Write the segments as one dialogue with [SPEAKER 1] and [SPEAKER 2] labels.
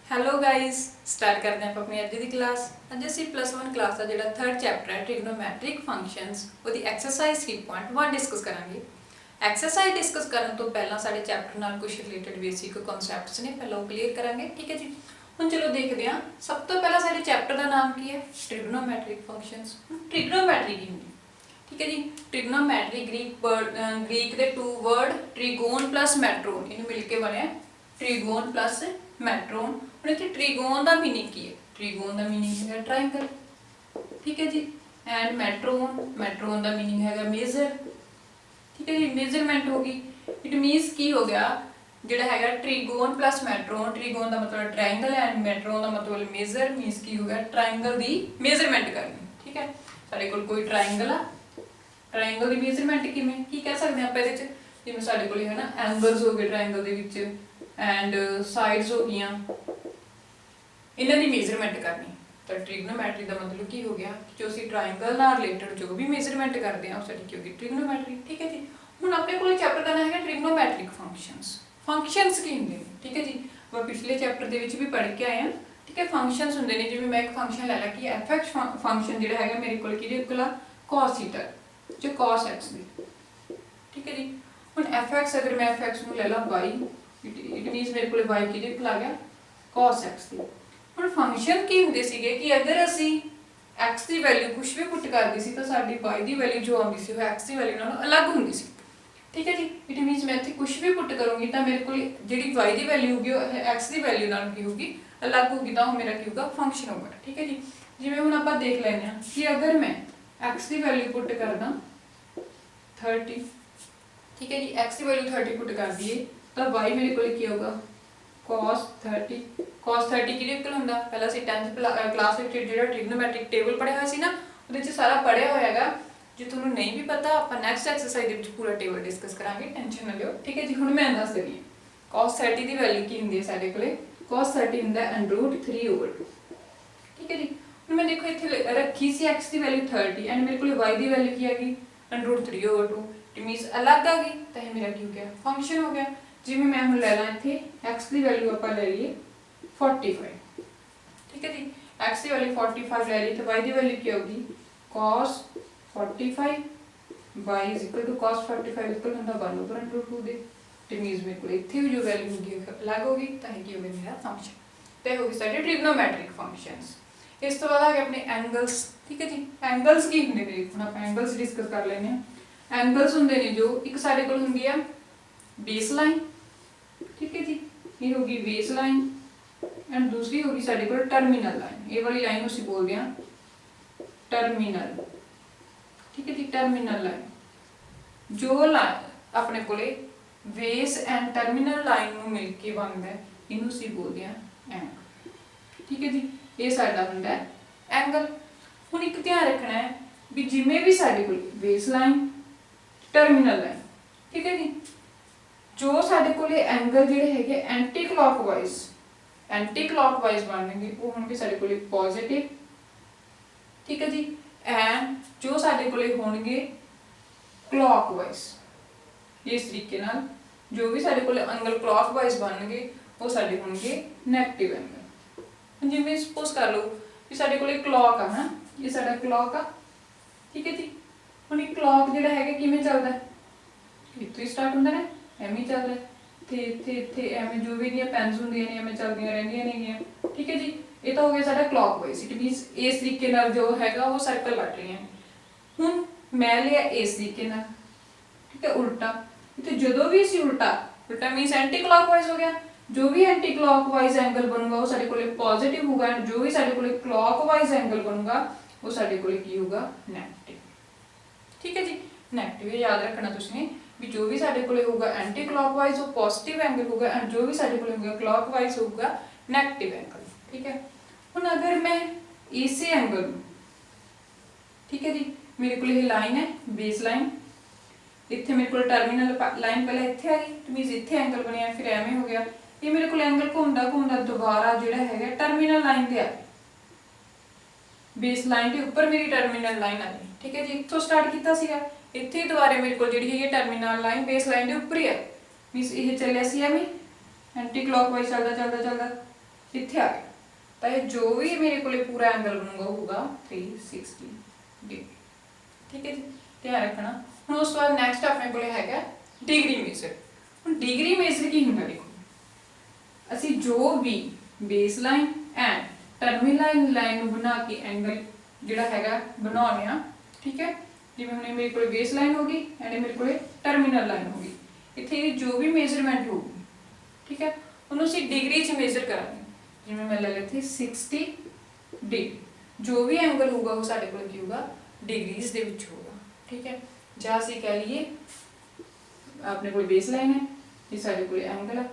[SPEAKER 1] Hello guys, start ਕਰਦੇ ਹਾਂ ਆਪਾਂ ਆਪਣੀ ਅੱਜ ਦੀ ਕਲਾਸ। ਅੱਜ ਅਸੀਂ +1 ਕਲਾਸ ਦਾ ਜਿਹੜਾ 3rd ਚੈਪਟਰ ਹੈ ਟ੍ਰਿਗਨੋਮੈਟ੍ਰਿਕ ਫੰਕਸ਼ਨਸ ਉਹਦੀ ਐਕਸਰਸਾਈਜ਼ 3.1 ਡਿਸਕਸ ਕਰਾਂਗੇ। ਐਕਸਰਸਾਈਜ਼ ਡਿਸਕਸ ਕਰਨ ਤੋਂ ਪਹਿਲਾਂ ਸਾਡੇ ਚੈਪਟਰ ਨਾਲ ਕੁਝ ਰਿਲੇਟਡ ਬੇਸਿਕ ਕਨਸੈਪਟਸ ਨੇ, ਪਹਿਲਾਂ ਉਹ ਕਲੀਅਰ ਕਰਾਂਗੇ। ਠੀਕ ਹੈ ਜੀ। ਹੁਣ ਚਲੋ ਦੇਖਦੇ ਹਾਂ। ਸਭ ਤੋਂ ਪਹਿਲਾਂ ਸਾਡੇ ਚੈਪਟਰ ਦਾ ਨਾਮ ਕੀ ਹੈ? ਟ੍ਰਿਗਨੋਮੈਟ੍ਰਿਕ ਫੰਕਸ਼ਨਸ। ਟ੍ਰਿਗਨੋਮੈਟਰੀ ਕੀ ਹੁੰਦੀ? ठीक है जी। ट्रिग्नोमैट्री ग्रीक के 2 वर्ड ट्रिगोन प्लस मैट्रोन इन मिलके बने ट्रिगोन प्लस मैट्रोन। हम इतने ट्रिगोन का मीनिंग की है? ट्रिगोन का मीनिंग है ट्राइंगल। ठीक है जी। एंड मैट्रोन का मीनिंग है मेजर। ठीक है जी। मेजरमेंट होगी। इट मीनस की हो गया जोड़ा है ट्रिगोन प्लस मैट्रोन। ट्रिगोन का मतलब ट्राइंगल एंड मैट्रोन का मतलब मेजर। मीनस की हो गया ट्राइंगल की मेजरमेंट करनी। ठीक है। साढ़े कोई ट्राइंगल आ, ट्राइंगल की मेजरमेंट किवें की कह सकते हैं आप ये जिवें साडे कोल है ना एंगल्स हो गए triangle they which and sides हो गई, इन्हां दी मेजरमेंट करनी। तो ट्रिग्नोमैट्री का मतलब की हो गया कि जो असीं ट्राइंगल नाल रिलेटेड जो भी मेजरमेंट करते हैं वो साडी की होगी ट्रिग्नोमैट्री। ठीक है जी। हुण अपने कोल चैप्टर का नाम है ट्रिग्नोमैट्रिक फंक्शनस। फंक्शनस की हुंदे ने? ठीक है जी। मैं पिछले चैप्टर दे विच भी पढ़ के आए हैं। ठीक है। फंक्शनस हुंदे ने जिवें मैं एक फंक्शन लै ला कि एफ फंक्शन जिहड़ा है मेरे कोल किहदे कोल cos थीटा जो cos x दी। ठीक है जी। हुण fx अगर मैं fx नूं लै ला y, इट मीनस मेरे कोल y किहदे कोल आ गया cos x दी। हुण फंक्शन की हुंदे सीगे कि अगर असीं x दी वैल्यू कुछ भी पुट करदे सी तां साडी y दी वैल्यू जो आउंदी सी वो x दी वैल्यू नालों अलग हुंदी सी। ठीक है जी। इट मीनस मैं इत्थे कुछ भी पुट करूँगी तां मेरे कोल जिहड़ी y दी वैल्यू होगी वो x दी वैल्यू नालों की होगी अलग होगी, तां वो मेरा की होगा फंक्शन होगा। ठीक है जी। जिवें हुण आपां देख लैंदे हां कि अगर मैं x की वैल्यू पुट करदा 30। ठीक है जी। x की वैल्यू 30 पुट कर दिए तो y मेरे को क्या होगा cos 30। cos 30 किहदे कोल हुंदा? पहला असीं 10th क्लास विच जिहड़ा ट्रिग्नोमैट्रिक टेबल पढ़िया होया सी ना उहदे विच सारा पढ़िया होया हैगा। जे तुहानूं नहीं भी पता आपां नैक्सट एक्सरसाइज दे विच पूरा टेबल डिस्कस करांगे, टेंशन ना लिओ। ठीक है जी। हुण मैं दस देनी cos 30 दी वैल्यू की हुंदी है साडे कोले? cos 30 हुंदा √3/2। ठीक है जी। हुण मैं देखो इत्थे रखी सी x की वैल्यू 30 एंड मेरे को y की वैल्यू की हैगी √3/2। इट मीनस अलग आ गई तो यह मेरा की हो गया फंक्शन हो गया। जिवें मैं हुण लै ला इत्थे x की वैल्यू आपां ले लईए 45। ठीक है जी। x की वैल्यू 45 ले ली तो y की वैल्यू की होगी cos 45। y is equal to cos 45 equal हुंदा 1/√2 दे। इट मीनस मेरे को इत्थे भी जो वैल्यू होगी अलग होगी तो यह की हो गया मेरा फंक्शन। तो होगी साडे ट्रिग्नोमैट्रिक फंक्शनस। इस तो बाद आ गए अपने एंगल्स। ठीक है जी। एंगल्स की हुंदे ने? हुण आपां एंगल्स डिस्कस कर लैंदे हां। एंगल्स हुंदे ने जो एक साडे कोल हुंदी है बेस लाइन। ठीक है जी। ये होगी बेस लाइन एंड दूसरी होगी साडे कोल टर्मिनल लाइन। ये वाली लाइन असीं बोलदे हां टर्मिनल। ठीक है जी। टर्मिनल लाइन जो लाइन अपने कोले बेस एंड टर्मिनल लाइन नूं मिल के बनदा है इहनूं असीं बोलदे हां एंगल। ठीक है जी। ये साडा हुंदा है एंगल। हुण एक ध्यान रखना है भी जिवें भी साडे कोल बेस लाइन टर्मिनल लाइन। ठीक है जी। जो साडे कोले एंगल जिहड़े हैगे एंटी क्लॉकवाइज बनणगे वो होणगे साडे कोले पॉजिटिव। ठीक है जी। एंड जो साडे कोले होणगे क्लॉकवाइज इस तरीके नाल जो भी साडे कोले एंगल क्लॉकवाइज बनणगे वो साडे होणगे नेगेटिव एंगल। जिवें सपोज कर लो कि साडे कोले क्लॉक आ ना, ये साडा क्लॉक आ। ठीक है जी। हुण ये क्लॉक जिहड़ा हैगा किवें चलदा है? इत्थों ही स्टार्ट हुंदा ना, एवें ही चल रहा है। इत्थे एवें जो भी इहदियां पेन्स हुंदियां ने एवें चलदियां रहिंदियां नेगियां। ठीक है जी। ये तो हो गया साडा क्लॉकवाइज। इट मीनस इस तरीके नाल जो हैगा वो सर्कल कट रही हैं। हुण मैं लिया इस तरीके नाल। ठीक है। उल्टा इत्थे जदों भी असीं उल्टा मीनस एंटी क्लॉकवाइज हो गया। जो भी एंटी क्लॉकवाइज एंगल बनूगा वो साडे कोले पॉजिटिव होगा। जो भी साडे कोले क्लॉकवाइज एंगल बनूगा वो साडे कोले की होगा नेगेटिव। ठीक है जी। नेगेटिव याद रखना तुसीं भी जो भी साडे कोले होगा एंटी क्लॉकवाइज वो पॉजिटिव एंगल होगा एंड जो भी साडे कोले होगा क्लॉकवाइज होगा नेगेटिव एंगल। ठीक है। हुण अगर मैं इसे एंगल, ठीक है जी, मेरे कोल ये लाइन है बेस लाइन, इत्थे मेरे कोल टर्मिनल लाइन पहले इत्थे आ गई तो मीनस इत्थे एंगल बनिया फिर एवें हो गया। ये मेरे कोल एंगल घूमदा घूमदा दोबारा जिहड़ा हैगा टर्मिनल लाइन ते आ गया। बेस लाइन के ऊपर मेरी टर्मिनल लाइन आ गई। ठीक है जी। इत्थों स्टार्ट किया सीगा ਇੱਥੇ ਦੁਬਾਰੇ ਮੇਰੇ ਕੋਲ ਜਿਹੜੀ ਹੈਗੀ ਟਰਮੀਨਲ ਲਾਈਨ ਬੇਸ ਲਾਈਨ ਦੇ ਉੱਪਰ ਹੀ ਹੈ, ਮੀਨਸ ਇਹ ਚੱਲਿਆ ਸੀ ਐਵੇਂ ਐਂਟੀ ਕਲੌਕਵਾਈਜ਼ ਚੱਲਦਾ ਇੱਥੇ ਆ ਗਿਆ, ਤਾਂ ਇਹ ਜੋ ਵੀ ਮੇਰੇ ਕੋਲੇ ਪੂਰਾ ਐਂਗਲ ਬਣੂਗਾ ਹੋਊਗਾ 360 ਡਿਗਰੀ। ਠੀਕ ਹੈ ਜੀ, ਧਿਆਨ ਰੱਖਣਾ। ਹੁਣ ਉਸ ਤੋਂ ਬਾਅਦ ਨੈਕਸਟ ਆਪਣੇ ਕੋਲੇ ਹੈਗਾ ਡਿਗਰੀ ਮੇਜ਼ਰ। ਹੁਣ ਡਿਗਰੀ ਮੇਜ਼ਰ ਕੀ ਹੁੰਦਾ, ਦੇਖੋ ਅਸੀਂ ਜੋ ਵੀ base line and terminal line ਨੂੰ ਬਣਾ ਕੇ ਐਂਗਲ ਜਿਹੜਾ ਹੈਗਾ ਬਣਾਉਣੇ ਆ। ਠੀਕ ਹੈ, ਜਿਵੇਂ ਹੁਣ ਮੇਰੇ ਕੋਲੇ ਬੇਸ ਲਾਈਨ ਹੋ ਗਈ ਐਂਡ ਮੇਰੇ ਕੋਲੇ ਟਰਮੀਨਲ ਲਾਈਨ ਹੋ ਗਈ, ਇੱਥੇ ਜੋ ਵੀ ਮੇਜ਼ਰਮੈਂਟ ਹੋਊਗੀ, ਠੀਕ ਹੈ, ਉਹਨੂੰ ਅਸੀਂ ਡਿਗਰੀ 'ਚ ਮੇਜ਼ਰ ਕਰਾਂਗੇ। ਜਿਵੇਂ ਮੈਂ ਲੈ ਲਿਆ 60 ਡਿਗਰੀ, ਜੋ ਵੀ ਐਂਗਲ ਹੋਊਗਾ ਉਹ ਸਾਡੇ ਕੋਲ ਕੀ ਹੋਊਗਾ, ਡਿਗਰੀਜ਼ ਦੇ ਵਿੱਚ ਹੋਊਗਾ। ਠੀਕ ਹੈ, ਜਾਂ ਅਸੀਂ ਕਹਿ ਲਈਏ ਆਪਣੇ ਕੋਲ ਬੇਸ ਲਾਈਨ ਹੈ, ਇਹ ਸਾਡੇ ਕੋਲ ਐਂਗਲ ਹੈ,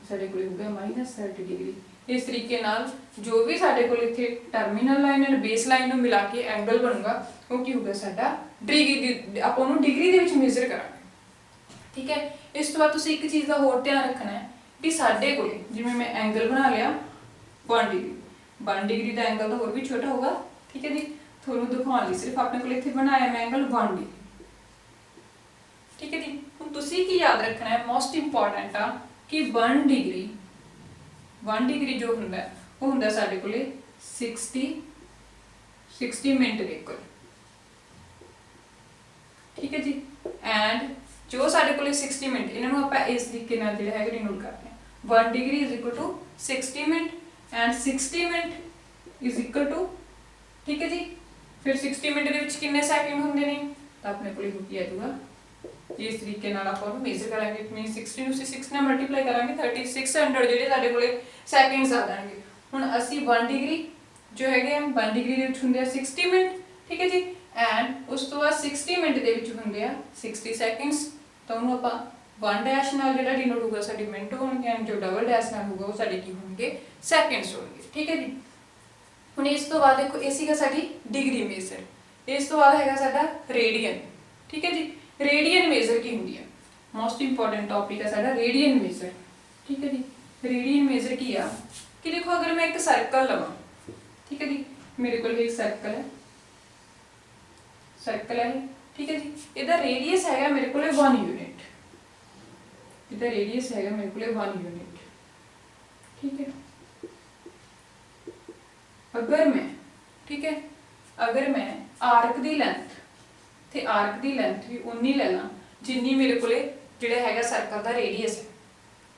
[SPEAKER 1] ਸਾਡੇ ਕੋਲ ਹੋਊਗਾ -30 ਡਿਗਰੀ। ਇਸ ਤਰੀਕੇ ਨਾਲ ਜੋ ਵੀ ਸਾਡੇ ਕੋਲ ਇੱਥੇ terminal line and base line ਨੂੰ ਮਿਲਾ ਕੇ ਐਂਗਲ ਬਣੂਗਾ ਉਹ ਕੀ ਹੋਊਗਾ ਸਾਡਾ ਡਿਗਰੀ, ਆਪਾਂ ਉਹਨੂੰ ਡਿਗਰੀ ਦੇ ਵਿੱਚ ਮੇਜ਼ਰ ਕਰਾਂਗੇ। ਠੀਕ ਹੈ, ਇਸ ਤੋਂ ਬਾਅਦ ਤੁਸੀਂ ਇੱਕ ਚੀਜ਼ ਦਾ ਹੋਰ ਧਿਆਨ ਰੱਖਣਾ ਹੈ ਕਿ ਸਾਡੇ ਕੋਲ ਜਿਵੇਂ ਮੈਂ ਐਂਗਲ ਬਣਾ ਲਿਆ 1 ਡਿਗਰੀ, 1 ਡਿਗਰੀ ਦਾ ਐਂਗਲ ਤਾਂ ਹੋਰ ਵੀ ਛੋਟਾ ਹੋਊਗਾ। ਠੀਕ ਹੈ ਜੀ, ਤੁਹਾਨੂੰ ਦਿਖਾਉਣ ਲਈ ਸਿਰਫ ਆਪਣੇ ਕੋਲ ਇੱਥੇ ਬਣਾਇਆ ਮੈਂ ਐਂਗਲ 1 ਡਿਗਰੀ। ਠੀਕ ਹੈ ਜੀ, ਹੁਣ ਤੁਸੀਂ ਕੀ ਯਾਦ ਰੱਖਣਾ ਹੈ, ਮੋਸਟ ਇੰਪੋਰਟੈਂਟ ਆ ਕਿ 1 ਡਿਗਰੀ ਜੋ ਹੁੰਦਾ ਉਹ ਹੁੰਦਾ ਸਾਡੇ ਕੋਲੇ 60 ਮਿੰਟ ਦੇ ਇਕੁਅਲ। ਠੀਕ ਹੈ ਜੀ, ਐਂਡ ਜੋ ਸਾਡੇ ਕੋਲੇ 60 ਮਿੰਟ, ਇਹਨਾਂ ਨੂੰ ਆਪਾਂ ਇਸ ਤਰੀਕੇ ਨਾਲ ਜਿਹੜਾ ਹੈਗਾ ਡਿਨੋਟ ਕਰਦੇ ਹਾਂ, 1 degree is equal to 60 minute and 60 minute is equal to, ਠੀਕ ਹੈ ਜੀ, ਫਿਰ 60 ਮਿੰਟ ਦੇ ਵਿੱਚ ਕਿੰਨੇ ਸੈਕਿੰਡ ਹੁੰਦੇ ਨੇ, ਤਾਂ ਆਪਣੇ ਕੋਲੇ ਹੋ ਕੀ ਆ ਜਾਊਗਾ, ਇਸ ਤਰੀਕੇ ਨਾਲ ਆਪਾਂ ਉਹਨੂੰ ਮੇਜ਼ਰ ਕਰਾਂਗੇ। ਇਟ ਮੀਨਸ 60 ਨੂੰ ਅਸੀਂ 6 ਨਾਲ ਮਲਟੀਪਲਾਈ ਕਰਾਂਗੇ 3600 ਜਿਹੜੇ ਸਾਡੇ ਕੋਲੇ ਸੈਕਿੰਡਸ ਆ ਜਾਣਗੇ। ਹੁਣ ਅਸੀਂ 1 ਡਿਗਰੀ ਜੋ ਹੈਗੇ ਆ 1 ਡਿਗਰੀ ਦੇ ਵਿੱਚ ਹੁੰਦੇ ਆ 60 ਮਿੰਟ। ਠੀਕ ਹੈ ਜੀ, ਐਂਡ ਉਸ ਤੋਂ ਬਾਅਦ 60 ਮਿੰਟ ਦੇ ਵਿੱਚ ਹੁੰਦੇ ਆ 60 ਸੈਕਿੰਡਸ, ਤਾਂ ਉਹਨੂੰ ਆਪਾਂ 1 ਡੈਸ਼ ਨਾਲ ਜਿਹੜਾ ਡਿਨੋਟ ਹੋਊਗਾ ਸਾਡੀ ਮਿੰਟ ਹੋਣਗੇ, ਐਂਡ ਜੋ ਡਬਲ ਡੈਸ਼ ਨਾਲ ਹੋਊਗਾ ਉਹ ਸਾਡੇ ਕੀ ਹੋਣਗੇ, ਸੈਕਿੰਡਸ ਹੋਣਗੇ। ਠੀਕ ਹੈ ਜੀ, ਹੁਣ ਇਸ ਤੋਂ ਬਾਅਦ ਦੇਖੋ ਇਹ ਸੀਗਾ ਸਾਡੀ ਡਿਗਰੀ ਮੇਜ਼ਰ। ਇਸ ਤੋਂ ਬਾਅਦ ਹੈਗਾ ਸਾਡਾ ਰੇਡੀਅਨ। ਠੀਕ ਹੈ ਜੀ, ਰੇਡੀਅਨ ਮੇਜ਼ਰ ਕੀ ਹੁੰਦੀ ਹੈ, ਮੋਸਟ ਇੰਪੋਰਟੈਂਟ ਟੌਪਿਕ ਹੈ ਸਾਡਾ ਰੇਡੀਅਨ ਮੇਜ਼ਰ। ਠੀਕ ਹੈ ਜੀ, ਰੇਡੀਅਨ ਮੇਜ਼ਰ ਕੀ ਆ ਕਿ ਦੇਖੋ ਅਗਰ ਮੈਂ ਇੱਕ ਸਰਕਲ ਲਵਾਂ, ਠੀਕ ਹੈ ਜੀ, ਮੇਰੇ ਕੋਲ ਇੱਕ ਸਰਕਲ ਹੈ ਠੀਕ ਹੈ ਜੀ, ਇਹਦਾ ਰੇਡੀਅਸ ਹੈਗਾ ਮੇਰੇ ਕੋਲੇ 1 ਯੂਨਿਟ, ਇਹਦਾ ਰੇਡੀਅਸ ਹੈਗਾ ਮੇਰੇ ਕੋਲੇ 1 ਯੂਨਿਟ। ਠੀਕ ਹੈ, ਅਗਰ ਮੈਂ ਆਰਕ ਦੀ ਲੈਂਥ ਤੇ ਆਰਕ ਦੀ ਲੈਂਥ ਵੀ ਉਨੀ ਲੈ ਲਾਂ ਜਿੰਨੀ ਮੇਰੇ ਕੋਲੇ ਜਿਹੜਾ ਹੈਗਾ ਸਰਕਲ ਦਾ ਰੇਡੀਅਸ ਹੈ।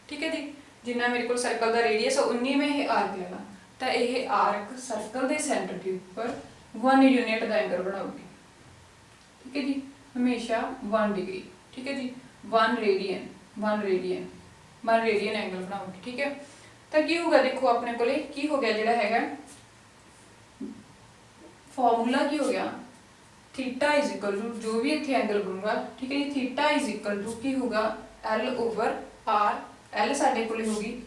[SPEAKER 1] ਠੀਕ ਹੈ ਜੀ, ਜਿੰਨਾ ਮੇਰੇ ਕੋਲ ਸਰਕਲ ਦਾ ਰੇਡੀਅਸ ਹੈ ਉਨੀ ਮੈਂ ਇਹ ਆਰਕ ਲੈ ਲਾਂ, ਤਾਂ ਇਹ ਆਰਕ ਸਰਕਲ ਦੇ ਸੈਂਟਰ ਦੇ ਉੱਪਰ 1 ਯੂਨਿਟ ਦਾ ਐਂਗਲ ਬਣਾਉਗੀ। ਠੀਕ ਹੈ ਜੀ, ਹਮੇਸ਼ਾ 1 ਡਿਗਰੀ। ਠੀਕ ਹੈ ਜੀ, 1 ਰੇਡੀਅਨ ਐਂਗਲ ਬਣਾਉਗੀ। ਠੀਕ ਹੈ, ਤਾਂ ਕੀ ਹੋਊਗਾ, ਦੇਖੋ ਆਪਣੇ ਕੋਲੇ ਕੀ ਹੋ ਗਿਆ, ਜਿਹੜਾ ਹੈਗਾ ਫਾਰਮੂਲਾ ਕੀ ਹੋ ਗਿਆ, ਥੀਟਾ ਇਜ਼ ਇਕੁਅਲ ਟੂ ਜੋ ਵੀ ਇੱਥੇ ਐਂਗਲ ਬਣੂਗਾ, ਠੀਕ ਹੈ ਜੀ, ਥੀਟਾ ਇਜ਼ ਇਕੁਅਲ ਟੂ ਕੀ ਹੋਊਗਾ, L ਓਵਰ R। L ਸਾਡੇ ਕੋਲੇ ਹੋਗੀ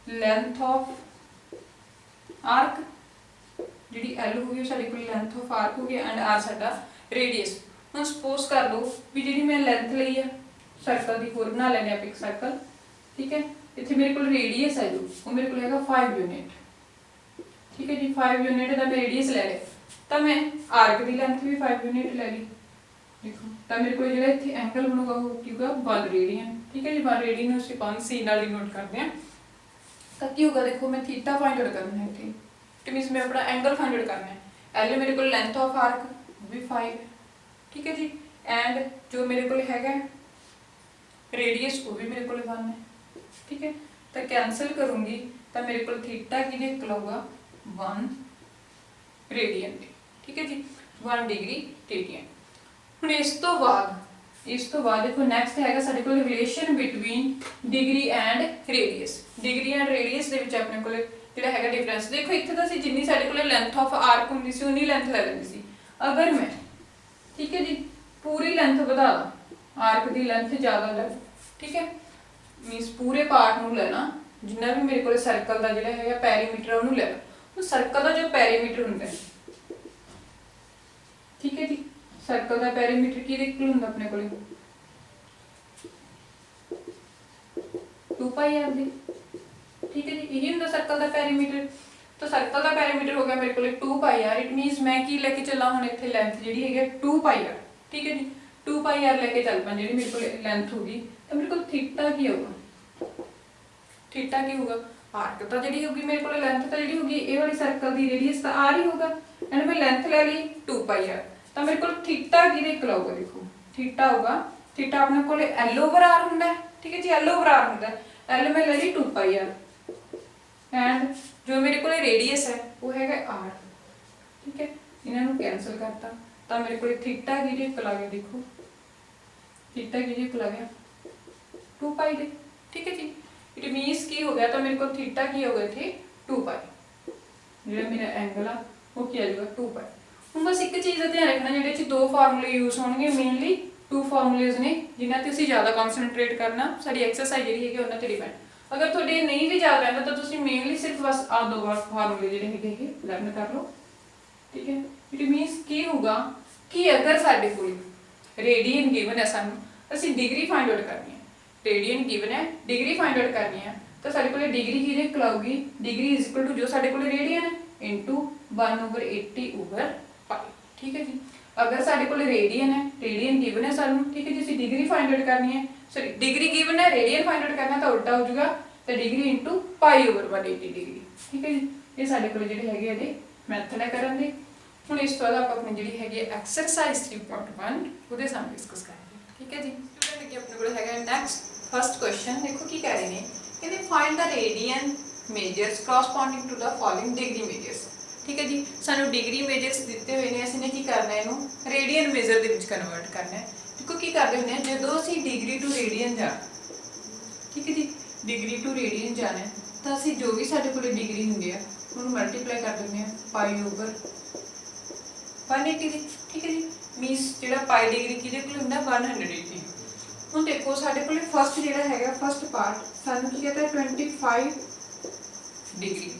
[SPEAKER 1] ਲੈਂਥ ਆਫ ਆਰਕ, ਜਿਹੜੀ L ਹੋਗੀ ਉਹ ਸਾਡੇ ਕੋਲ ਲੈਂਥ ਆਫ ਆਰਕ ਹੋ ਗਈ, ਐਂਡ R ਸਾਡਾ ਰੇਡੀਅਸ। ਹੁਣ ਸਪੋਜ਼ ਕਰ ਲਓ ਵੀ ਜਿਹੜੀ ਮੈਂ ਲੈਂਥ ਲਈ ਆ ਸਰਕਲ ਦੀ, ਹੋਰ ਬਣਾ ਲੈਣੇ ਆਪਾਂ ਇੱਕ ਸਰਕਲ। ਠੀਕ ਹੈ, ਇੱਥੇ ਮੇਰੇ ਕੋਲ ਰੇਡੀਅਸ ਹੈ ਜੋ ਉਹ ਮੇਰੇ ਕੋਲ ਹੈਗਾ 5 ਯੂਨਿਟ। ਠੀਕ ਹੈ ਜੀ, 5 ਯੂਨਿਟ ਦਾ ਮੈਂ ਰੇਡੀਅਸ ਲੈ ਲਿਆ, ਤਾਂ ਮੈਂ ਆਰਕ ਦੀ ਲੈਂਥ ਵੀ 5 ਯੂਨਿਟ ਲੈ ਲਈ। ਦੇਖੋ ਤਾਂ ਮੇਰੇ ਕੋਲ ਜਿਹੜਾ ਇੱਥੇ ਐਂਗਲ ਬਣੂਗਾ ਉਹ ਕੀ ਹੋਊਗਾ, 1 ਰੇਡੀਅਨ। ਠੀਕ ਹੈ ਜੀ, 1 ਰੇਡੀਅਨ ਨੂੰ ਅਸੀਂ 5 ਨਾਲ ਡਿਨੋਟ ਕਰਦੇ ਹਾਂ, ਤਾਂ ਕੀ ਹੋਊਗਾ, ਦੇਖੋ ਮੈਂ ਥੀਟਾ ਫਾਈਂਡ ਆਊਟ ਕਰਨਾ ਹੈ ਇੱਥੇ, ਇਟ ਮੀਨਸ ਮੈਂ ਆਪਣਾ ਐਂਗਲ ਫਾਈਂਡ ਆਊਟ ਕਰਨਾ ਹੈ। L ਮੇਰੇ ਕੋਲ ਲੈਂਥ ਆਫ ਆਰਕ ਵੀ 5 ਹੈ। ਠੀਕ ਹੈ ਜੀ, ਐਂਡ ਜੋ ਮੇਰੇ ਕੋਲ ਹੈਗਾ ਰੇਡੀਅਸ ਉਹ ਵੀ ਮੇਰੇ ਕੋਲ 1 ਹੈ। ਠੀਕ ਹੈ, ਤਾਂ ਕੈਂਸਲ ਕਰੂੰਗੀ ਤਾਂ ਮੇਰੇ ਕੋਲ ਥੀਟਾ ਕਿਹਦੇ ਇਕੁਅਲ ਹੋਊਗਾ, 1 ਰੇਡੀਅਨ ਦੇ। ਠੀਕ ਹੈ ਜੀ, 1 ਡਿਗਰੀ ਰੇਡੀਅਨ। ਹੁਣ ਇਸ ਤੋਂ ਬਾਅਦ ਦੇਖੋ ਨੈਕਸਟ ਹੈਗਾ ਸਾਡੇ ਕੋਲ relation between degree and radius. Degree and radius ਦੇ ਵਿੱਚ ਆਪਣੇ ਕੋਲ ਜਿਹੜਾ ਹੈਗਾ ਡਿਫਰੈਂਸ, ਦੇਖੋ ਇੱਥੇ ਤਾਂ ਅਸੀਂ ਜਿੰਨੀ ਸਾਡੇ ਕੋਲ ਲੈਂਥ ਆਫ ਆਰਕ ਹੁੰਦੀ ਸੀ ਉਨੀ ਲੈਂਥ ਲੈ ਲੈਂਦੀ ਸੀ। ਅਗਰ ਮੈਂ, ਠੀਕ ਹੈ ਜੀ, ਪੂਰੀ ਲੈਂਥ ਵਧਾ ਦਾਂ, ਆਰਕ ਦੀ ਲੈਂਥ ਜ਼ਿਆਦਾ ਲੈ, ਠੀਕ ਹੈ, ਮੀਨਸ ਪੂਰੇ ਪਾਰਟ ਨੂੰ ਲੈਣਾ, ਜਿੰਨਾ ਵੀ ਮੇਰੇ ਕੋਲ ਸਰਕਲ ਦਾ ਜਿਹੜਾ ਹੈਗਾ ਪੈਰੀਮੀਟਰ ਉਹਨੂੰ ਲੈ ਲਾਂ। ਉਹ ਸਰਕਲ ਦਾ ਜੋ ਪੈਰੀਮੀਟਰ ਹੁੰਦਾ ਹੈ, ਠੀਕ ਹੈ ਜੀ, ਸਰਕਲ ਦਾ ਪੈਰੀਮੀਟਰ ਕਿਹਦੇ ਇਕੁਅਲ ਹੁੰਦਾ ਆਪਣੇ ਕੋਲੇ, 2 ਪਾਈ ਆਰ ਦੀ। ਠੀਕ ਹੈ ਜੀ, ਇਹੀ ਹੁੰਦਾ ਸਰਕਲ ਦਾ ਪੈਰੀਮੀਟਰ। ਤਾਂ ਸਰਕਲ ਦਾ ਪੈਰੀਮੀਟਰ ਹੋ ਗਿਆ ਮੇਰੇ ਕੋਲੇ 2 ਪਾਈ ਆਰ। ਇਟ ਮੀਨਸ ਮੈਂ ਕੀ ਲੈ ਕੇ ਚੱਲਾਂ ਹੁਣ ਇੱਥੇ ਲੈਂਥ ਜਿਹੜੀ ਹੈਗੀ 2 ਪਾਈ ਆਰ। ਠੀਕ ਹੈ ਜੀ, 2 ਪਾਈ r लेके चल पां जी मेरे को लेंथ होगी तो मेरे को थीटा की होगा थीटा की होगा आर्क तो जी होगी मेरे को लेंथ तो जी होगी ये वाली सर्कल की रेडियस तो r ही होगा एंड मैं लेंथ ले ली 2 पाई r तो मेरे को थीटा की इक्वल देखो थीटा होगा थीटा अपने को l ओवर r होंगे ठीक है जी l ओवर r होंगे l मैं ले ली 2 पाई r एंड जो मेरे को रेडियस है वो है r ठीक है इन्होंने कैंसल करता तो मेरे को थीटा की इक्वल आ गया देखो थीटा की इक्वल आ गया 2 पाई दे ठीक है जी इट मीन्स की हो गया तो मेरे को थीटा की हो गए थे 2 पाई जो मेरा एंगल आ वो की आ जाएगा 2 पाई ਹੁਣ बस एक चीज़ का ध्यान रखना जिहड़े दो फार्मूले यूज होंगे मेनली 2 फार्मूलेज ने जिन्हां ते असीं ज़्यादा कॉन्सनट्रेट करना साडी एक्सरसाइज जिहड़ी है उन्हां ते डिपेंड अगर तुहाडे नहीं भी याद रहंदा तो तुसीं मेनली सिर्फ बस आ दो फार्मूले जिहड़े है लर्न कर लो ठीक है इट मीन्स की होगा कि अगर साडे कोल रेडियन गिवन है सानूं असीं डिग्री फाइंड आउट करनी है रेडियन गिवन है डिग्री फाइंड आउट करनी है तो साडे कोल डिग्री की इक्वल आऊगी डिग्री इज इक्वल टू जो साडे कोल रेडियन है इनटू 1/80 ओवर पाई ठीक है जी अगर साडे कोल रेडियन गिवन है सानूं ठीक है जी असीं डिग्री फाइंड आउट करनी है सॉरी डिग्री गिवन है रेडियन फाइंड आउट करना तो उल्टा हो जाएगा तो डिग्री इनटू पाई ओवर 180 डिग्री ठीक है जी ये साडे कोल जिहड़े हैगे इहदे मैथड है करन दे ਹੁਣ ਇਸ ਤੋਂ ਬਾਅਦ ਆਪਾਂ ਆਪਣੀ ਜਿਹੜੀ ਹੈਗੀ ਐਕਸਰਸਾਈਜ਼ 3.1 ਉਹਦੇ ਸਾਹਮਣੇ ਡਿਸਕਸ ਕਰਾਂਗੇ ਠੀਕ ਹੈ ਜੀ ਸਟੂਡੈਂਟ ਅੱਗੇ ਆਪਣੇ ਕੋਲ ਹੈਗਾ ਨੈਕਸਟ ਫਰਸਟ ਕੁਐਸਚਨ ਦੇਖੋ ਕੀ ਕਹਿ ਰਹੇ ਨੇ ਕਹਿੰਦੇ find the radian measures corresponding to the following degree measures ਠੀਕ ਹੈ ਜੀ ਸਾਨੂੰ ਡਿਗਰੀ ਮੇਜਰਸ ਦਿੱਤੇ ਹੋਏ ਨੇ ਅਸੀਂ ਨੇ ਕੀ ਕਰਨਾ ਇਹਨੂੰ ਰੇਡੀਅਨ ਮੇਜਰ ਦੇ ਵਿੱਚ ਕਨਵਰਟ ਕਰਨਾ ਹੈ ਦੇਖੋ ਕੀ ਕਰਦੇ ਹੁੰਦੇ ਆ ਜਦੋਂ ਅਸੀਂ ਡਿਗਰੀ ਟੂ ਰੇਡੀਅਨ ਜਾਣਾ ਠੀਕ ਹੈ ਜੀ ਡਿਗਰੀ ਟੂ ਰੇਡੀਅਨ ਜਾਣਾ ਤਾਂ ਅਸੀਂ ਜੋ ਵੀ ਸਾਡੇ ਕੋਲ ਡਿਗਰੀ ਹੁੰਦੀ ਆ ਉਹਨੂੰ ਮਲਟੀਪਲਾਈ ਕਰ ਦਿੰਦੇ ਆ ਪਾਈ ਓਵਰ 180 ठीक है जी मीनस जो पाई डिग्री कि 180 हूँ देखो साढ़े को फस्ट जो है फस्ट पार्ट सानू की कहता है 25 डिग्री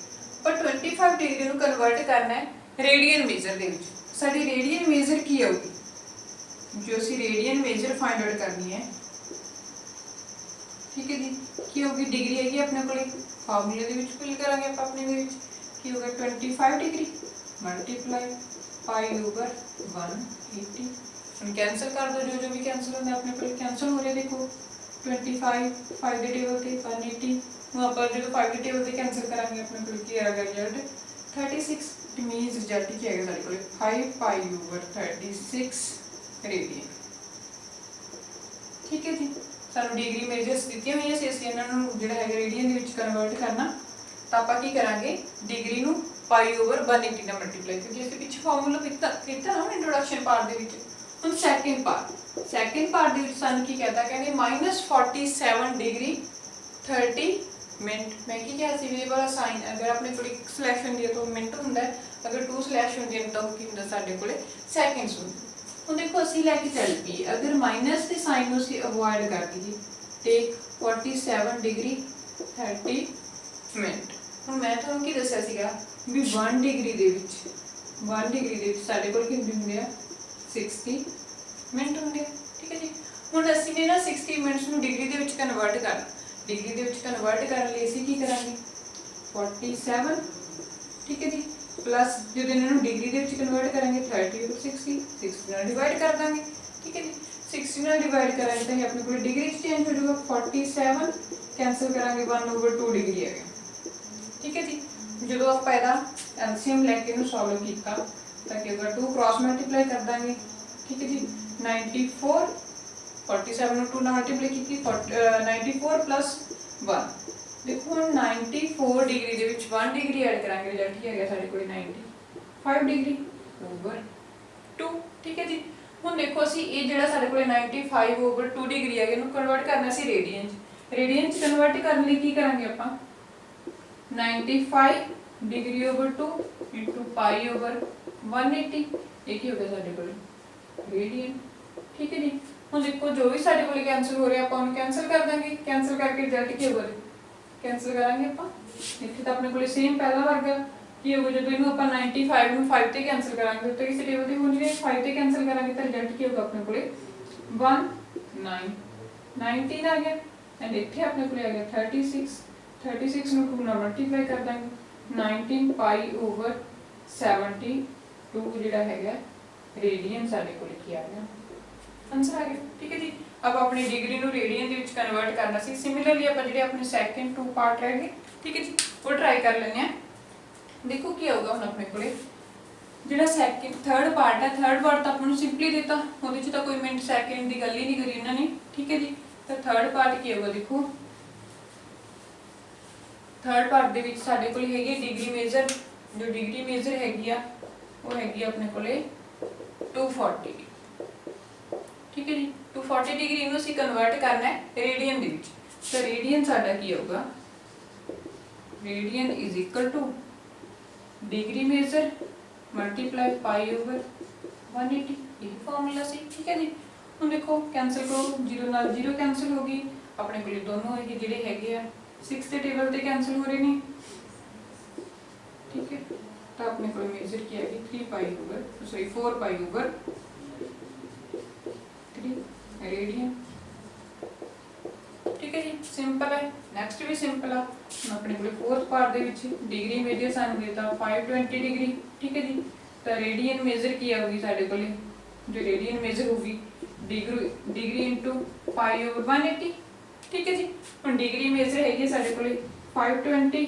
[SPEAKER 1] पर 25 डिग्री को कन्वर्ट करना है रेडियन मेजर के साड़ी रेडियन मेजर की आऊगी जो असी रेडियन मेजर फाइंड आउट करनी है ठीक है जी की होगी डिग्री हैगी अपने को फार्मूले फिल करा अपने की होगा 25 डिग्री मल्टीप्लाई पाई ओवर 180 हम कैंसल कर दो जो भी कैंसल होंगे अपने को कैंसल हो रहे देखो 25 5 के टेबल से 180 हूँ आप जो 5 के टेबल से कैंसल करा अपने को की आ गया रिजल्ट 36 मीनस रिजल्ट की है सारे को 5 पाई ओवर 36 रेडियन ठीक है जी सानू डिग्री मेजर्स दित्तियां हुई से असं इन्होंने जो है रेडियन कन्वर्ट करना तो आप की करा डिग्री नू पाई ओवर 180 ना मल्टीप्लाई क्योंकि असं पिछले फार्मूला किया ना इंट्रोडक्शन पार्ट के हम सैकेंड पार्ट सानू की कहता कहते -47 डिग्री 30 मिनट मैं की क्या सी वाला साइन अगर अपने को स्लैश होंगी है तो मिनट होंगे अगर 2 स्लैश होंगे तो की होंगे साढ़े को सैकेंड्स होंगे हम देखो असी लैके चल पी अगर माइनस के साइन को असी अवॉइड कर दीजिए टेक 47 डिग्री 30 मिनट ਹੁਣ मैं ਤੁਹਾਨੂੰ ਕੀ ਦੱਸਿਆ ਸੀਗਾ ਵੀ 1 डिग्री ਦੇ ਵਿੱਚ 1 डिग्री ਦੇ ਵਿੱਚ ਸਾਡੇ ਕੋਲ ਕਿੰਨੇ ਹੁੰਦੇ ਆ 60 ਮਿੰਟ ਹੁੰਦੇ ਆ ਠੀਕ ਹੈ ਜੀ ਹੁਣ ਅਸੀਂ ਨੇ ਨਾ 60 ਮਿੰਟਸ ਨੂੰ ਡਿਗਰੀ ਦੇ ਵਿੱਚ ਕਨਵਰਟ ਕਰਨਾ ਡਿਗਰੀ ਦੇ ਵਿੱਚ ਕਨਵਰਟ ਕਰਨ ਲਈ ਅਸੀਂ ਕੀ ਕਰਾਂਗੇ 47 ਠੀਕ ਹੈ ਜੀ ਪਲੱਸ ਜਦੋਂ ਇਹਨਾਂ ਨੂੰ ਡਿਗਰੀ ਦੇ ਵਿੱਚ ਕਨਵਰਟ ਕਰਾਂਗੇ 30 over 60 ਨਾਲ ਡਿਵਾਈਡ ਕਰ ਦਾਂਗੇ ਠੀਕ ਹੈ ਜੀ 60 ਨਾਲ ਡਿਵਾਈਡ ਕਰਾਂਗੇ ਤਾਂ ਆਪਣੇ ਕੋਲ ਡਿਗਰੀ ਚੇਂਜ ਹੋ ਜਾਊਗਾ 47 कैंसल करांगे 1/2 डिग्री है ठीक है जी जो आप एलसीएम लैके सॉल्व किया तो क्या होगा 2 क्रॉस मल्टीप्लाई कर देंगे ठीक है जी 94 47 2 मल्टीप्लाई की 94 प्लस 1 देखो हम 94 डिग्री के 1 डिग्री ऐड करांगे रिजल्ट की है साढ़े को 95 डिग्री ओवर 2 ठीक है जी हम देखो असी ये जो साढ़े को 95 ओवर 2 डिग्री है इन्हू कन्वर्ट करना सी रेडियन कन्वर्ट करने लिए की करांगे आपां 95 degree over 2 into pi over 180 ये की हो गया साढ़े को रेडियन ठीक है जी हम देखो जो भी साढ़े को कैंसल हो रहा है आप कैंसल कर देंगे कैंसल करके रिजल्ट की होगा कैंसल करांगे आप इतने तो अपने को सेम पहला वर्ग की होगा जो इन्हू आप 95 में 5 से कैंसल करांगे तो किसी टेबल से होनी 5 से कैंसल करांगे तो रिजल्ट की होगा अपने को 19 आ गया एंड इतने अपने को आ गया 36 ਨੂੰ 2 ਨਾਲ ਮਲਟੀਪਲਾਈ ਕਰ ਦਾਂਗੇ 19 ਪਾਈ ਓਵਰ 72 ਜਿਹੜਾ ਹੈਗਾ ਰੇਡੀਅਨ ਸਾਡੇ ਕੋਲ ਕੀ ਆ ਗਿਆ आंसर आ गया। ठीक है जी, अब अपनी डिग्री ਨੂੰ रेडियन ਦੇ ਵਿੱਚ ਕਨਵਰਟ ਕਰਨਾ ਸੀ। ਸਿਮਿਲਰਲੀ ਆਪਾਂ ਜਿਹੜੇ ਆਪਣੇ ਸੈਕੰਡ ਟੂ ਪਾਰਟ ਰਹਿ ਗਏ, ਠੀਕ ਹੈ ਜੀ, ਉਹ ਟਰਾਈ ਕਰ ਲੈਂਦੇ ਆ। ਦੇਖੋ ਕੀ ਆਊਗਾ ਹੁਣ ਆਪਣੇ ਕੋਲੇ ਜਿਹੜਾ ਸੈਕੰਡ ਥਰਡ ਪਾਰਟ ਹੈ, ਥਰਡ ਪਾਰਟ ਤਾਂ ਆਪਾਂ ਨੂੰ ਸਿੰਪਲੀ ਦਿੱਤਾ, ਉਹਦੇ 'ਚ ਤਾਂ ਕੋਈ ਮਿੰਟ ਸੈਕਿੰਡ ਦੀ ਗੱਲ ਹੀ ਨਹੀਂ ਕਰੀ ਇਹਨਾਂ ਨੇ। ਠੀਕ ਹੈ ਜੀ, ਤਾਂ ਥਰਡ ਪਾਰਟ ਕੀ ਆਊਗਾ, ਦੇਖੋ ਥਰਡ ਪਾਰਟ ਦੇ ਵਿੱਚ ਸਾਡੇ ਕੋਲ ਹੈਗੀ ਡਿਗਰੀ ਮੇਜਰ, ਜੋ ਡਿਗਰੀ ਮੇਜਰ ਹੈਗੀ ਆ ਉਹ ਹੈਗੀ ਆਪਣੇ ਕੋਲੇ 240। ठीक है जी, 240 डिग्री इनू ਅਸੀਂ ਕਨਵਰਟ ਕਰਨਾ ਹੈ ਰੇਡੀਅਨ ਦੇ ਵਿੱਚ। ਤਾਂ ਰੇਡੀਅਨ ਸਾਡਾ ਕੀ ਹੋਊਗਾ, radian is equal to degree measure multiply pi over 180, ये फॉर्मूला ਸੀ। ठीक है जी, ਹੁਣ ਦੇਖੋ ਕੈਨਸਲ ਕਰੋ, 0 ਨਾਲ 0 ਕੈਨਸਲ ਹੋ ਗਈ, ਆਪਣੇ ਕੋਲ ਦੋਨੋਂ ਇਹ ਜਿਹੜੇ ਹੈਗੇ ਆ 6 ਦੇ ਟੇਬਲ ਤੇ ਕੈਨਸਲ ਹੋ ਰਹੇ ਨੇ। ਠੀਕ ਹੈ, ਤਾਂ ਆਪਣੇ ਕੋਲ ਮੇਜਰ ਕੀ ਹੈਗੀ 3 pi over, sorry 4 pi over radian. ठीक है जी, सिंपल है। नेक्स्ट भी सिंपल है, अपने को फोर्थ पार्ट दे विच डिग्री मेजर सानू देता 520 डिग्री। ठीक है जी, तो रेडियन मेजर की होगी साडे कोले, जो रेडियन मेजर होगी डिग्री इनटू पाई ओवर 180। ठीक है जी, हुण डिग्री मेजर हैगी साडे कोले 520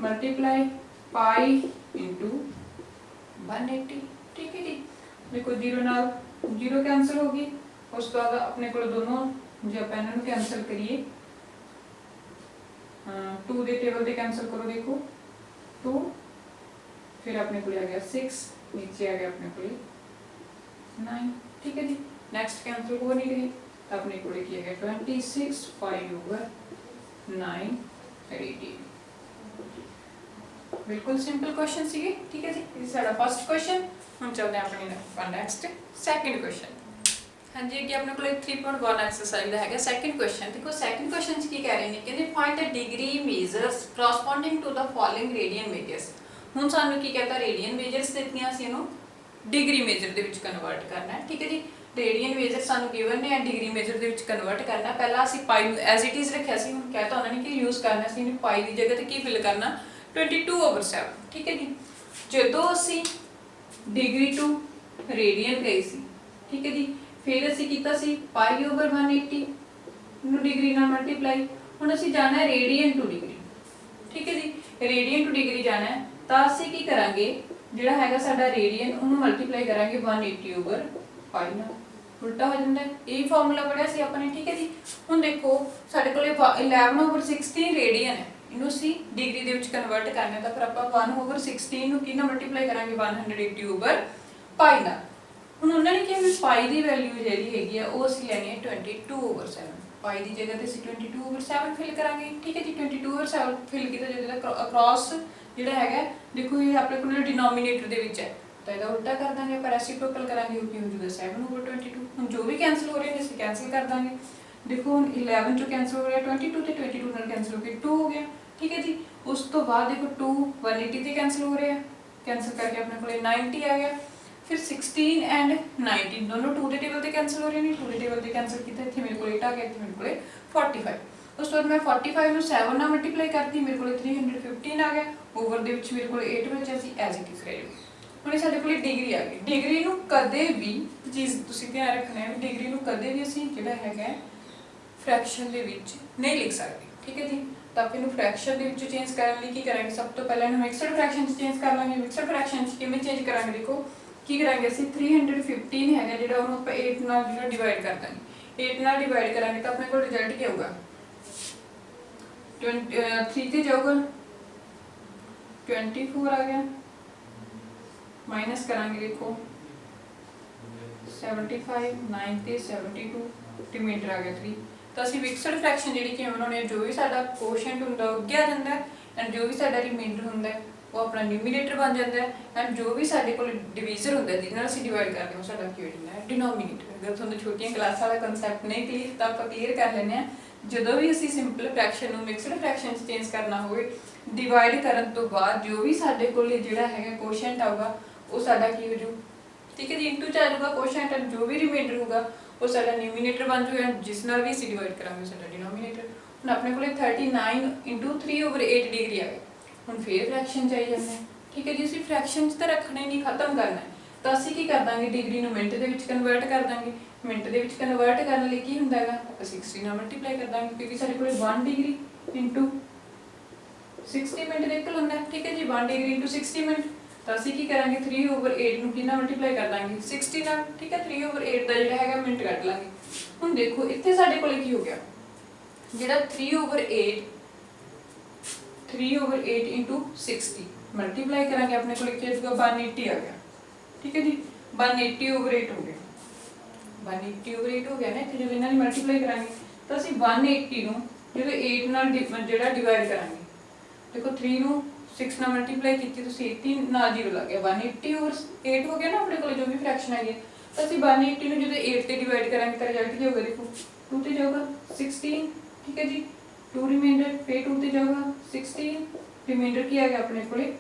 [SPEAKER 1] मल्टीप्लाई पाई इनटू 180। ठीक है जी, देखो 0 नाल 0 कैंसल होगी, उस तो बाद अपने को दोनों जो आप इन्होंने कैंसल करिए 2 दे टेबल ते कैंसल करो, देखो 2, फिर अपने को आ गया 6, नीचे आ गया अपने को 9। ठीक है जी, नेक्स्ट कैंसल हो नहीं रही, तो अपने को किया गया 26 5 ओवर 9 रेडियन। बिल्कुल सिंपल क्वेश्चन सी। ठीक है जी, ये साडा फर्स्ट क्वेश्चन। हम चलते हैं अपने नेक्स्ट सेकंड क्वेश्चन। हाँ जी, अगे अपने को 3.1 एक्सरसाइज का है सैकेंड क्वेश्चन। देखो सैकेंड क्वेश्चन की कह रहे हैं कि find the degree measures corresponding to the following radian measures. हुण सानू की कहता रेडियन मेजर्स दित्तियां सी, इहनूं डिग्री मेजर दे विच कन्वर्ट करना है। ठीक है जी, रेडियन मेजर सानू गिवन ने डिग्री मेजर दे विच कन्वर्ट करना। पहला असीं पाई एज इट इज़ रखिया सी, हुण कहता उन्होंने कि यूज़ करना सी इहनूं पाई की जगह ते की फिल करना 22/7। ठीक है जी, जदों असीं डिग्री टू रेडियन गए सी, ठीक है जी, फिर असीं कीता सी पाई ओवर 180 नूं डिग्री नाल मल्टीप्लाई। हुण असीं जाना है रेडियन टू डिग्री। ठीक है जी, रेडियन टू डिग्री जाना है, तो असीं की करांगे जिहड़ा हैगा साडा रेडियन उहनूं मल्टीप्लाई करांगे 180 ओवर पाई नाल, उल्टा हो जांदा है। यही फार्मूला पढ़िया सी आपने। ठीक है जी, हुण देखो साडे कोले 11/16 रेडियन है, इहनूं असीं डिग्री दे विच कन्वर्ट करना, तो फिर आपां 1/16 नूं की नाल मल्टीप्लाई करांगे 180 ओवर पाई नाल। ਹੁਣ ਉਹਨਾਂ ਨੇ ਕਿਹਾ ਵੀ ਪਾਈ ਦੀ ਵੈਲਿਊ ਜਿਹੜੀ ਹੈਗੀ ਆ ਉਹ ਅਸੀਂ ਲੈਣੀ ਹੈ 22/7। ਪਾਈ ਦੀ ਜਗ੍ਹਾ ਤੇ ਅਸੀਂ 22/7 ਫਿਲ ਕਰਾਂਗੇ। ਠੀਕ ਹੈ ਜੀ, 22/7 ਫਿਲ ਕੀਤਾ ਜਿਹਦਾ ਅਕ੍ਰੋਸ ਜਿਹੜਾ ਹੈਗਾ, ਦੇਖੋ ਇਹ ਆਪਣੇ ਕੋਲ ਡਿਨੋਮੀਨੇਟਰ ਦੇ ਵਿੱਚ ਹੈ, ਤਾਂ ਇਹਦਾ ਉਲਟਾ ਕਰ ਦਾਂਗੇ, ਆਪਾਂ ਰੈਸੀਪ੍ਰੋਕਲ ਕਰਾਂਗੇ, ਉਹ ਕੀ ਹੋ ਜਾਊਗਾ 7/22। ਹੁਣ ਜੋ ਵੀ ਕੈਂਸਲ ਹੋ ਰਹੇ ਨੇ ਅਸੀਂ ਕੈਂਸਲ ਕਰ ਦਾਂਗੇ। ਦੇਖੋ ਹੁਣ 11 ਚੋਂ ਕੈਂਸਲ ਹੋ ਰਿਹਾ 22 ਤੇ 22 ਨਾਲ ਕੈਂਸਲ ਹੋ ਕੇ 2 ਹੋ ਗਿਆ। ਠੀਕ ਹੈ ਜੀ, ਉਸ ਤੋਂ ਬਾਅਦ ਦੇਖੋ 2 180 ਤੇ ਕੈਂਸਲ ਹੋ ਰਿਹਾ, ਕੈਂਸਲ ਕਰਕੇ ਆਪਣੇ ਕੋਲ 90 ਆ ਗਿਆ। फिर 16 एंड 19 दोनों 2 के टेबल से कैंसल हो रहे हैं, 2 के टेबल से कैंसल किया, इतने मेरे को 8 आ गया, इतने मेरे को 45। उस बाद मैं 45 ਨੂੰ 7 ਨਾਲ ਮਲਟੀਪਲਾਈ ਕਰਤੀ, ਮੇਰੇ ਕੋਲ 315 ਆ ਗਿਆ, ਓਵਰ ਦੇ ਵਿੱਚ ਮੇਰੇ ਕੋਲ 8 ਬਚਿਆ ਸੀ, ਐਜ਼ ਇਟ ਇਜ਼ ਰਹਿ ਜਾਊ। ਹੁਣ ਇਹ ਸਾਡੇ ਕੋਲ ਡਿਗਰੀ ਆ ਗਈ। ਡਿਗਰੀ ਨੂੰ ਕਦੇ ਵੀ ਚੀਜ਼ ਤੁਸੀਂ ਧਿਆਨ ਰੱਖਣਾ ਹੈ, ਡਿਗਰੀ ਨੂੰ ਕਦੇ ਵੀ ਅਸੀਂ ਜਿਹੜਾ ਹੈਗਾ ਫ੍ਰੈਕਸ਼ਨ ਦੇ ਵਿੱਚ ਨਹੀਂ ਲਿਖ ਸਕਦੇ। ਠੀਕ ਹੈ ਜੀ, ਤਾਂ ਫਿਰ ਇਹਨੂੰ ਫ੍ਰੈਕਸ਼ਨ ਦੇ ਵਿੱਚ ਚੇਂਜ ਕਰਨ ਲਈ ਕੀ ਕਰਾਂਗੇ, ਸਭ ਤੋਂ ਪਹਿਲਾਂ ਇਹਨੂੰ ਮਿਕਸਡ ਫ੍ਰੈਕਸ਼ਨ 'ਚ ਚੇਂਜ ਕਰ ਲਾਂਗੇ। ਮਿਕਸਡ ਫ੍ਰੈਕਸ਼ਨ 'ਚ ਕਿਵੇਂ ਚੇਂਜ ਕਰਾਂਗੇ, ਦੇਖੋ ਕੀ ਕਰਾਂਗੇ ਅਸੀਂ 315 ਹੈਗਾ ਜਿਹੜਾ ਉਹਨੂੰ ਆਪਾਂ 8 ਨਾਲ ਜਿਹੜਾ ਡਿਵਾਈਡ ਕਰ ਦਾਂਗੇ। 8 ਨਾਲ ਡਿਵਾਈਡ ਕਰਾਂਗੇ ਤਾਂ ਆਪਣੇ ਕੋਲ ਰਿਜ਼ਲਟ ਕੀ ਆਊਗਾ, 3 ਤੇ ਜਾਊਗਾ 24 ਆ ਗਿਆ, ਮਾਈਨਸ ਕਰਾਂਗੇ ਦੇਖੋ 75 9 ਤੇ 72 ਰਿਮਾਈਂਡਰ ਆ ਗਿਆ 3। ਤਾਂ ਅਸੀਂ ਮਿਕਸਡ ਫ੍ਰੈਕਸ਼ਨ ਜਿਹੜੀ ਕਿਵੇਂ ਬਣਾਉਣੀ ਹੈ, ਜੋ ਵੀ ਸਾਡਾ ਕੋਸ਼ੈਂਟ ਹੁੰਦਾ ਉਹ ਅੱਗੇ ਆ ਜਾਂਦਾ ਹੈ, ਐਂਡ ਜੋ ਵੀ ਸਾਡਾ ਰਿਮਾਈਂਡਰ ਹੁੰਦਾ ਹੈ ਉਹ ਆਪਣਾ ਨਿਊਮੀਨੇਟਰ ਬਣ ਜਾਂਦਾ ਹੈ, ਐਂਡ ਜੋ ਵੀ ਸਾਡੇ ਕੋਲ ਡਿਵੀਜ਼ਰ ਹੁੰਦਾ ਜਿਹਦੇ ਨਾਲ ਅਸੀਂ ਡਿਵਾਈਡ ਕਰਦੇ ਹਾਂ ਉਹ ਸਾਡਾ ਕੀ ਹੋ ਜਾਂਦਾ ਹੈ, ਡਿਨੋਮੀਨੇਟਰ। ਅਗਰ ਤੁਹਾਨੂੰ ਛੋਟੀਆਂ ਕਲਾਸਾਂ ਦਾ ਕਨਸੈਪਟ ਨਹੀਂ ਕਲੀਅਰ ਤਾਂ ਆਪਾਂ ਕਲੀਅਰ ਕਰ ਲੈਂਦੇ ਹਾਂ। ਜਦੋਂ ਵੀ ਅਸੀਂ ਸਿੰਪਲ ਫ੍ਰੈਕਸ਼ਨ ਨੂੰ ਮਿਕਸਡ ਫ੍ਰੈਕਸ਼ਨ 'ਚ ਚੇਂਜ ਕਰਨਾ ਹੋਵੇ, ਡਿਵਾਈਡ ਕਰਨ ਤੋਂ ਬਾਅਦ ਜੋ ਵੀ ਸਾਡੇ ਕੋਲ ਜਿਹੜਾ ਹੈਗਾ ਕੋਸ਼ੈਂਟ ਆਊਗਾ ਉਹ ਸਾਡਾ ਕੀ ਹੋ ਜੂ, ਠੀਕ ਹੈ ਜੀ, ਇਨਟੂ 'ਚ ਆ ਜਾਊਗਾ ਕੋਸ਼ੈਂਟ, ਐਂਡ ਜੋ ਵੀ ਰਿਮਾਈਂਡਰ ਹੋਊਗਾ ਉਹ ਸਾਡਾ ਨਿਊਮੀਨੇਟਰ ਬਣ ਜੂਗਾ, ਜਿਸ ਨਾਲ ਵੀ ਅਸੀਂ ਡਿਵਾਈਡ ਕਰਾਂਗੇ ਸਾਡਾ ਡਿਨੋਮੀਨੇਟਰ। ਹੁਣ ਆਪਣੇ ਕੋਲ 39 × 3/8 ਡਿਗਰੀ ਆ ਗਈ। ਹੁਣ ਫੇਰ ਫ੍ਰੈਕਸ਼ਨ ਚਾਹੀ ਜਾਂਦਾ ਹੈ, ਠੀਕ ਹੈ ਜੀ, ਅਸੀਂ ਫ੍ਰੈਕਸ਼ਨ 'ਚ ਤਾਂ ਰੱਖਣਾ ਹੀ ਨਹੀਂ, ਖਤਮ ਕਰਨਾ ਹੈ, ਤਾਂ ਅਸੀਂ ਕੀ ਕਰ ਦਾਂਗੇ, ਡਿਗਰੀ ਨੂੰ ਮਿੰਟ ਦੇ ਵਿੱਚ ਕਨਵਰਟ ਕਰ ਦਾਂਗੇ। ਮਿੰਟ ਦੇ ਵਿੱਚ ਕਨਵਰਟ ਕਰਨ ਲਈ ਕੀ ਹੁੰਦਾ ਹੈਗਾ, ਆਪਾਂ 60 ਨਾਲ ਮਲਟੀਪਲਾਈ ਕਰ ਦਾਂਗੇ ਕਿਉਂਕਿ ਸਾਡੇ ਕੋਲ 1 ਡਿਗਰੀ ਇੰਟੂ 60 ਮਿੰਟ ਦੇ ਇਕੁਅਲ ਹੁੰਦਾ। ਠੀਕ ਹੈ ਜੀ, 1 ਡਿਗਰੀ ਇੰਟੂ 60 ਮਿੰਟ। ਤਾਂ ਅਸੀਂ ਕੀ ਕਰਾਂਗੇ 3/8 ਨੂੰ ਕਿੰਨਾ ਮਲਟੀਪਲਾਈ ਕਰ ਦਾਂਗੇ 60 ਨਾਲ। ਠੀਕ ਹੈ, 3/8 ਦਾ ਜਿਹੜਾ ਹੈਗਾ ਮਿੰਟ ਕੱਢ ਲਾਂਗੇ। ਹੁਣ ਦੇਖੋ ਇੱਥੇ ਸਾਡੇ ਕੋਲ ਕੀ ਹੋ ਗਿਆ, ਜਿਹੜਾ 3/8 ਇੰਟੂ 60 ਮਲਟੀਪਲਾਈ ਕਰਾਂਗੇ ਆਪਣੇ ਕੋਲ ਕੀ ਆਏਗਾ 180 ਆ ਗਿਆ। ਠੀਕ ਹੈ ਜੀ, 180/8 ਹੋ ਗਿਆ। 180/8 ਹੋ ਗਿਆ ਨਾ। ਇੱਥੇ ਜਦੋਂ ਇਹਨਾਂ ਦੀ ਮਲਟੀਪਲਾਈ ਕਰਾਂਗੇ ਤਾਂ ਅਸੀਂ 180 ਨੂੰ ਜਦੋਂ 8 ਨਾਲ ਜਿਹੜਾ ਡਿਵਾਈਡ ਕਰਾਂਗੇ, ਦੇਖੋ 3 ਨੂੰ 6 ਨਾਲ ਮਲਟੀਪਲਾਈ ਕੀਤੀ ਤੁਸੀਂ 18 ਨਾਲ 0 ਲੱਗ ਗਿਆ 180/8 ਹੋ ਗਿਆ ਨਾ ਆਪਣੇ ਕੋਲ ਜੋ ਵੀ ਫ੍ਰੈਕਸ਼ਨ ਆਈ ਹੈ। ਤਾਂ ਅਸੀਂ 180 ਨੂੰ ਜਦੋਂ 8 ਤੇ ਡਿਵਾਈਡ ਕਰਾਂਗੇ ਤਾਂ ਰਿਜ਼ਲਟ ਕੀ ਹੋਊਗਾ, ਦੇਖੋ 2 ਤੇ ਜਾਊਗਾ 16। ਠੀਕ ਹੈ ਜੀ, 2 ਰਿਮਾਈਂਡਰ, ਫਿਰ 2 ਤੇ ਜਾਊਗਾ 16, ਰਿਮਾਈਂਡਰ ਕੀ ਆ ਗਿਆ ਆਪਣੇ ਕੋਲੇ,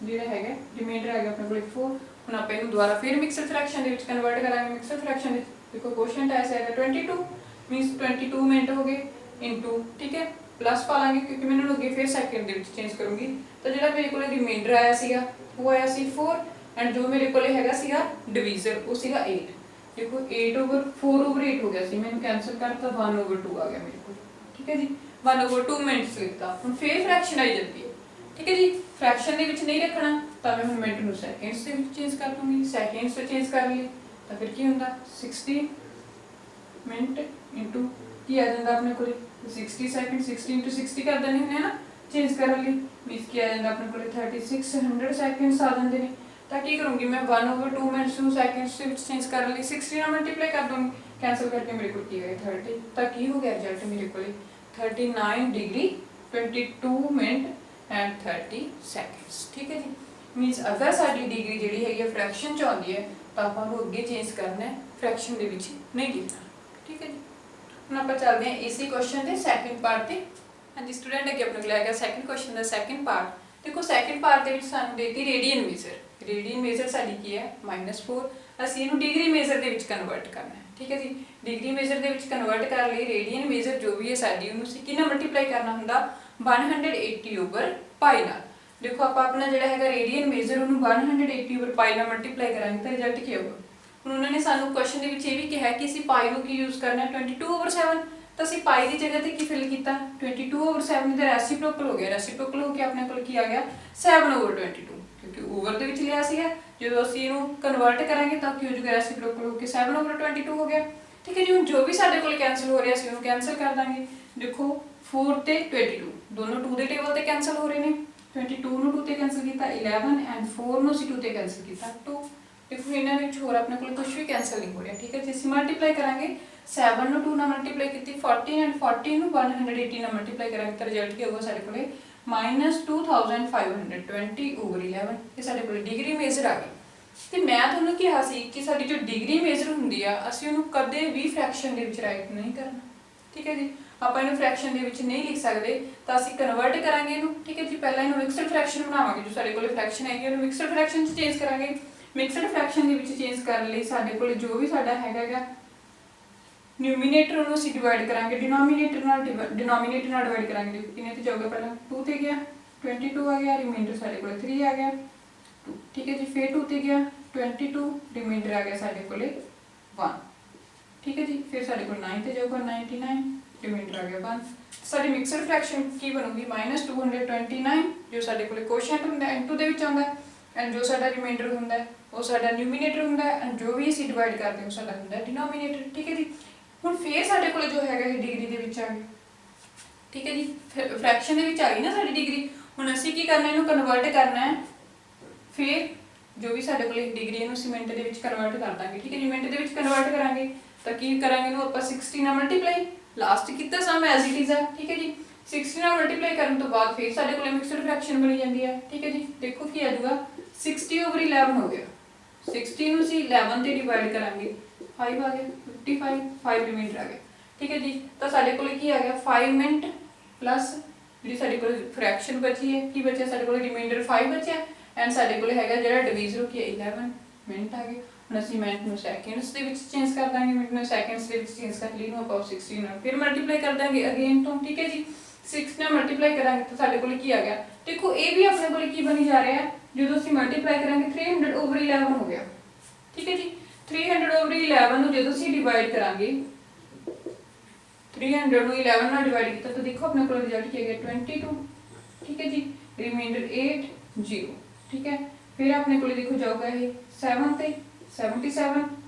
[SPEAKER 1] ਜਿਹੜਾ ਹੈਗਾ ਰਿਮਾਈਂਡਰ ਆ ਗਿਆ ਆਪਣੇ ਕੋਲੇ 4। ਹੁਣ ਆਪਾਂ ਇਹਨੂੰ ਦੁਬਾਰਾ ਫਿਰ ਮਿਕਸਡ ਫ੍ਰੈਕਸ਼ਨ ਦੇ ਵਿੱਚ ਕਨਵਰਟ ਕਰਾਂਗੇ। ਮਿਕਸਡ ਫ੍ਰੈਕਸ਼ਨ ਵਿੱਚ ਦੇਖੋ ਕੁਐਸਚਨ ਐਸਾ ਹੈਗਾ 22 ਮੀਨਸ 22 ਮਿੰਟ ਹੋ ਗਏ ਇਨਟੂ, ਠੀਕ ਹੈ, प्लस पा लाँगे क्योंकि मैं इन्होंने अगे फिर सैकेंड दे विच चेंज करूँगी। तो जो मेरे को रिमाइंडर आया सीगा वो आया सी 4 एंड जो मेरे को हैगा सीगा डिवीजर वो सीगा 8। देखो 8/4/8 हो गया सी, मैंने कैंसल करता 1/2 आ गया मेरे को। ठीक है जी, 1/2 मिनट्स लिखता। हम फिर फ्रैक्शन आई जाती है। ठीक है जी, फ्रैक्शन दे विच नहीं रखना तो मैं हुण मिनट नूं सैकेंड्स दे विच चेंज कर दूँगी। सैकेंड्स से चेंज कर ली तो फिर की हुंदा 60 मिनट इंटू की आ जाता अपने को 60 सेकंड। 60 इंटू 60 कर देने हैं ना चेंज कर ली, मीनस की आ जाता अपने को 3600 सेकंड्स आ जाते हैं। तो की करूँगी मैं 1/2 मिनट्स नूं सेकंड्स से चेंज कर ली, 60 नाल मल्टीप्लाई कर दूँगी, कैंसल करके मेरे को की गया 30। तो की हो गया रिजल्ट मेरे को 39 डिग्री 22 मिनट एंड 30 सेकंड्स। ठीक है जी, मीनस अगर साडी डिग्री जिहड़ी है फ्रैक्शन च आउंदी है तो आपां नूं अगे चेंज करना है, फ्रैक्शन दे विच नहीं लिखना। ठीक है जी, ਹੁਣ ਆਪਾਂ ਚੱਲਦੇ ਹਾਂ ਇਸੇ ਕੁਐਸਚਨ ਦੇ ਸੈਕੰਡ ਪਾਰਟ ਤੇ। ਹਾਂਜੀ ਸਟੂਡੈਂਟ, ਅੱਗੇ ਆਪਣੇ ਕੋਲ ਆਏਗਾ ਸੈਕੰਡ ਕੁਐਸਚਨ ਦਾ ਸੈਕੰਡ ਪਾਰਟ। ਦੇਖੋ ਸੈਕੰਡ ਪਾਰਟ ਦੇ ਵਿੱਚ ਸਾਨੂੰ ਦੇਤੀ ਰੇਡੀਅਨ ਮੇਜਰ। ਰੇਡੀਅਨ ਮੇਜਰ ਸਾਡੀ ਕੀ ਹੈ -4। ਅਸੀਂ ਇਹਨੂੰ ਡਿਗਰੀ ਮੇਜਰ ਦੇ ਵਿੱਚ ਕਨਵਰਟ ਕਰਨਾ ਹੈ। ਠੀਕ ਹੈ ਜੀ, ਡਿਗਰੀ ਮੇਜਰ ਦੇ ਵਿੱਚ ਕਨਵਰਟ ਕਰਨ ਲਈ ਰੇਡੀਅਨ ਮੇਜਰ ਜੋ ਵੀ ਹੈ ਸਾਡੀ ਉਹਨੂੰ ਅਸੀਂ ਕਿੰਨਾ ਮਲਟੀਪਲਾਈ ਕਰਨਾ ਹੁੰਦਾ 180/π ਨਾਲ। ਦੇਖੋ ਆਪਾਂ ਆਪਣਾ ਜਿਹੜਾ ਹੈਗਾ ਰੇਡੀਅਨ ਮੇਜਰ ਉਹਨੂੰ 180/π ਨਾਲ ਮਲਟੀਪਲਾਈ ਕਰਾਂਗੇ ਤਾਂ ਰਿਜ਼ਲਟ ਕੀ ਆਊਗਾ। ਹੁਣ ਉਹਨਾਂ ਨੇ ਸਾਨੂੰ ਕੁਐਸਚਨ ਦੇ ਵਿੱਚ ਇਹ ਵੀ ਕਿਹਾ ਕਿ ਅਸੀਂ ਪਾਈ ਨੂੰ ਕੀ ਯੂਜ਼ ਕਰਨਾ ਹੈ 22/7। ਤਾਂ ਅਸੀਂ ਪਾਈ ਦੀ ਜਗ੍ਹਾ ਤੇ ਕੀ ਫਿਲ ਕੀਤਾ 22/7 ਦਾ ਰੈਸੀਪ੍ਰੋਕਲ ਹੋ ਗਿਆ। ਰੈਸੀਪ੍ਰੋਕਲ ਹੋ ਕੇ ਆਪਣੇ ਕੋਲ ਕੀ ਆ ਗਿਆ 7/22, ਕਿਉਂਕਿ ਓਵਰ ਦੇ ਵਿੱਚ ਲਿਆ ਸੀਗਾ। ਜਦੋਂ ਅਸੀਂ ਇਹਨੂੰ ਕਨਵਰਟ ਕਰਾਂਗੇ ਤਾਂ ਕੀ ਹੋ ਜਾਊਗਾ ਰੈਸੀਪ੍ਰੋਕਲ ਹੋ ਕੇ 7/22 ਹੋ ਗਿਆ। ਠੀਕ ਹੈ ਜੀ, ਹੁਣ ਜੋ ਵੀ ਸਾਡੇ ਕੋਲ ਕੈਂਸਲ ਹੋ ਰਿਹਾ ਸੀ ਉਹਨੂੰ ਕੈਂਸਲ ਕਰ ਦਾਂਗੇ। ਦੇਖੋ 4 ਤੇ 22 ਦੋਨੋਂ 2 ਦੇ ਟੇਬਲ ਤੇ ਕੈਂਸਲ ਹੋ ਰਹੇ ਨੇ। 22 ਨੂੰ 2 ਤੇ ਕੈਂਸਲ ਕੀਤਾ 11 ਐਂਡ 4 ਨੂੰ ਅਸੀਂ 2 ਤੇ ਕੈਂਸਲ ਕੀਤਾ 2। देखो इन्हां विच होर अपने कोल कुछ भी कैंसल नहीं हो रहा। ठीक है जी, ਅਸੀਂ ਮਲਟੀਪਲਾਈ ਕਰਾਂਗੇ 7 ਨੂੰ 2 ਨਾਲ ਮਲਟੀਪਲਾਈ ਕੀਤੀ 14 ਐਂਡ 14 ਨੂੰ 180 ਨਾਲ ਮਲਟੀਪਲਾਈ ਕਰਾਂਗੇ ਤਾਂ ਰਿਜ਼ਲਟ ਕੀ ਹੋਊਗਾ ਸਾਡੇ ਕੋਲੇ -2520/11। ਇਹ ਸਾਡੇ ਕੋਲ ਡਿਗਰੀ ਮੇਜਰ ਆ ਗਈ। ਤੇ ਮੈਂ ਤੁਹਾਨੂੰ ਕਿਹਾ ਸੀ ਕਿ ਸਾਡੀ ਜੋ ਡਿਗਰੀ ਮੇਜਰ ਹੁੰਦੀ ਆ ਅਸੀਂ ਉਹਨੂੰ ਕਦੇ ਵੀ ਫ੍ਰੈਕਸ਼ਨ ਦੇ ਵਿੱਚ ਰਾਈਟ ਨਹੀਂ ਕਰਨਾ। ਠੀਕ ਹੈ ਜੀ, ਆਪਾਂ ਇਹਨੂੰ ਫ੍ਰੈਕਸ਼ਨ ਦੇ ਵਿੱਚ ਨਹੀਂ ਲਿਖ ਸਕਦੇ ਤਾਂ ਅਸੀਂ ਕਨਵਰਟ ਕਰਾਂਗੇ ਇਹਨੂੰ। ਠੀਕ ਹੈ ਜੀ, ਪਹਿਲਾਂ ਇਹਨੂੰ ਮਿਕਸਡ ਫ੍ਰੈਕਸ਼ਨ ਬਣਾਵਾਂਗੇ। ਜੋ ਸਾਡੇ ਕੋਲੇ ਫ੍ਰੈਕਸ਼ਨ ਹੈਗੀ ਉਹਨੂੰ ਮਿਕਸਡ ਫ੍ਰੈਕਸ਼ਨ 'ਚ ਚੇਂਜ ਕਰਾਂਗੇ। ਮਿਕਸਡ ਫ੍ਰੈਕਸ਼ਨ ਦੇ ਵਿੱਚ ਚੇਂਜ ਕਰਨ ਲਈ ਸਾਡੇ ਕੋਲ ਜੋ ਵੀ ਸਾਡਾ ਹੈਗਾ ਨਿਊਮੀਨੇਟਰ ਉਹਨੂੰ ਅਸੀਂ ਡਿਵਾਈਡ ਕਰਾਂਗੇ ਡਿਨੋਮੀਨੇਟਰ ਨਾਲ ਡਿਵਾਈਡ ਕਰਾਂਗੇ। ਕਿੰਨੇ ਤੇ ਜਾਊਗਾ ਪਹਿਲਾਂ 2 ਤੇ ਗਿਆ 22 ਆ ਗਿਆ, ਰਿਮਾਈਂਡਰ ਸਾਡੇ ਕੋਲ 3 ਆ ਗਿਆ 2। ਠੀਕ ਹੈ ਜੀ, ਫਿਰ 2 ਤੇ ਗਿਆ 22, ਰਿਮਾਈਂਡਰ ਆ ਗਿਆ ਸਾਡੇ ਕੋਲੇ 1। ਠੀਕ ਹੈ ਜੀ, ਫਿਰ ਸਾਡੇ ਕੋਲ 9 ਤੇ ਜਾਊਗਾ 99, ਰਿਮਾਈਂਡਰ ਆ ਗਿਆ 1। ਸਾਡੀ ਮਿਕਸਡ ਫ੍ਰੈਕਸ਼ਨ ਕੀ ਬਣੂਗੀ -229 ਜੋ ਸਾਡੇ ਕੋਲੇ ਕੋਸ਼ੈਂਟ ਹੁੰਦਾ ਇਨਟੂ ਦੇ ਵਿੱਚ ਆਉਂਦਾ ਐਂਡ ਜੋ ਸਾਡਾ ਰਿਮਾਈਂਡਰ ਹੁੰਦਾ ਉਹ ਸਾਡਾ ਨਿਊਮੀਨੇਟਰ ਹੁੰਦਾ ਐਂਡ ਜੋ ਵੀ ਅਸੀਂ ਡਿਵਾਈਡ ਕਰਦੇ ਉਹ ਸਾਡਾ ਹੁੰਦਾ ਡਿਨੋਮੀਨੇਟਰ। ਠੀਕ ਹੈ ਜੀ, ਹੁਣ ਫੇਰ ਸਾਡੇ ਕੋਲ ਜੋ ਹੈਗਾ ਇਹ ਡਿਗਰੀ ਦੇ ਵਿੱਚ ਆ ਗਿਆ। ਠੀਕ ਹੈ ਜੀ, ਫ੍ਰੈਕਸ਼ਨ ਦੇ ਵਿੱਚ ਆ ਗਈ ਨਾ ਸਾਡੀ ਡਿਗਰੀ। ਹੁਣ ਅਸੀਂ ਕੀ ਕਰਨਾ ਇਹਨੂੰ ਕਨਵਰਟ ਕਰਨਾ ਹੈ। ਫਿਰ ਜੋ ਵੀ ਸਾਡੇ ਕੋਲ ਡਿਗਰੀ ਇਹਨੂੰ ਅਸੀਂ ਮਿੰਟ ਦੇ ਵਿੱਚ ਕਨਵਰਟ ਕਰ ਦਾਂਗੇ। ਠੀਕ ਹੈ ਜੀ, ਮਿੰਟ ਦੇ ਵਿੱਚ ਕਨਵਰਟ ਕਰਾਂਗੇ ਤਾਂ ਕੀ ਕਰਾਂਗੇ ਇਹਨੂੰ ਆਪਾਂ 60 ਨਾਲ ਮਲਟੀਪਲਾਈ ਲਾਸਟ ਕੀਤਾ ਸਮ ਐਜ਼ ਇਟ ਇਜ਼ ਆ। ਠੀਕ ਹੈ ਜੀ, 60 ਨਾਲ ਮਲਟੀਪਲਾਈ ਕਰਨ ਤੋਂ ਬਾਅਦ ਫਿਰ ਸਾਡੇ ਕੋਲ ਮਿਕਸਡ ਫ੍ਰੈਕਸ਼ਨ ਬਣੀ ਜਾਂਦੀ ਹੈ। ਠੀਕ ਹੈ ਜੀ, ਦੇਖੋ ਕੀ ਆ ਜਾਊਗਾ 60/11 ਹੋ ਗਿਆ। 60 ਨੂੰ ਅਸੀਂ 11 ਤੇ ਡਿਵਾਈਡ ਕਰਾਂਗੇ 5 ਆ ਗਿਆ 55, 5 ਰਿਮਾਈਂਡਰ ਆ ਗਿਆ। ਠੀਕ ਹੈ ਜੀ, ਤਾਂ ਸਾਡੇ ਕੋਲ ਕੀ ਆ ਗਿਆ 5 ਮਿੰਟ ਪਲੱਸ ਜਿਹੜੀ ਸਾਡੇ ਕੋਲ ਫ੍ਰੈਕਸ਼ਨ ਬਚੀ ਹੈ ਕੀ ਬਚਿਆ ਸਾਡੇ ਕੋਲ ਰਿਮਾਈਂਡਰ 5 ਬਚਿਆ ਐਂਡ ਸਾਡੇ ਕੋਲ ਹੈਗਾ ਜਿਹੜਾ ਡਿਵੀਜ਼ਰ ਕੀ 11 ਮਿੰਟ ਆ ਗਏ। ਹੁਣ ਅਸੀਂ ਮਿੰਟ ਨੂੰ ਸੈਕਿੰਡਸ ਦੇ ਵਿੱਚ ਚੇਂਜ ਕਰ ਦਾਂਗੇ। ਮਿੰਟ ਨੂੰ ਸੈਕਿੰਡਸ ਦੇ ਵਿੱਚ ਚੇਂਜ ਕਰ ਲਈ ਨੂੰ ਆਪਾਂ 60 ਨਾਲ ਫਿਰ ਮਲਟੀਪਲਾਈ ਕਰ ਦਾਂਗੇ ਅਗੇਨ ਤੋਂ। ਠੀਕ ਹੈ ਜੀ, 6 ਨਾਲ ਮਲਟੀਪਲਾਈ ਕਰਾਂਗੇ ਤਾਂ ਸਾਡੇ ਕੋਲ ਕੀ ਆ ਗਿਆ। ਦੇਖੋ ਇਹ ਵੀ ਆਪਣੇ ਕੋਲ ਕੀ ਬਣੀ ਜਾ ਰਿਹਾ ਜਦੋਂ ਅਸੀਂ ਮਲਟੀਪਲਾਈ ਕਰਾਂਗੇ 300/11 ਹੋ ਗਿਆ। ਠੀਕ ਹੈ ਜੀ, 300/11 ਨੂੰ ਜਦੋਂ ਅਸੀਂ ਡਿਵਾਈਡ ਕਰਾਂਗੇ 300 ਨੂੰ 11 ਨਾਲ ਡਿਵਾਈਡ ਕੀਤਾ ਤਾਂ ਦੇਖੋ ਆਪਣੇ ਕੋਲ ਰਿਜ਼ਲਟ ਕੀ ਆ ਗਿਆ 22, ਠੀਕ ਹੈ ਜੀ। रिमाइंडर 8 0, ठीक है। फिर अपने को देखो जाऊगा ये 7 ਤੇ 77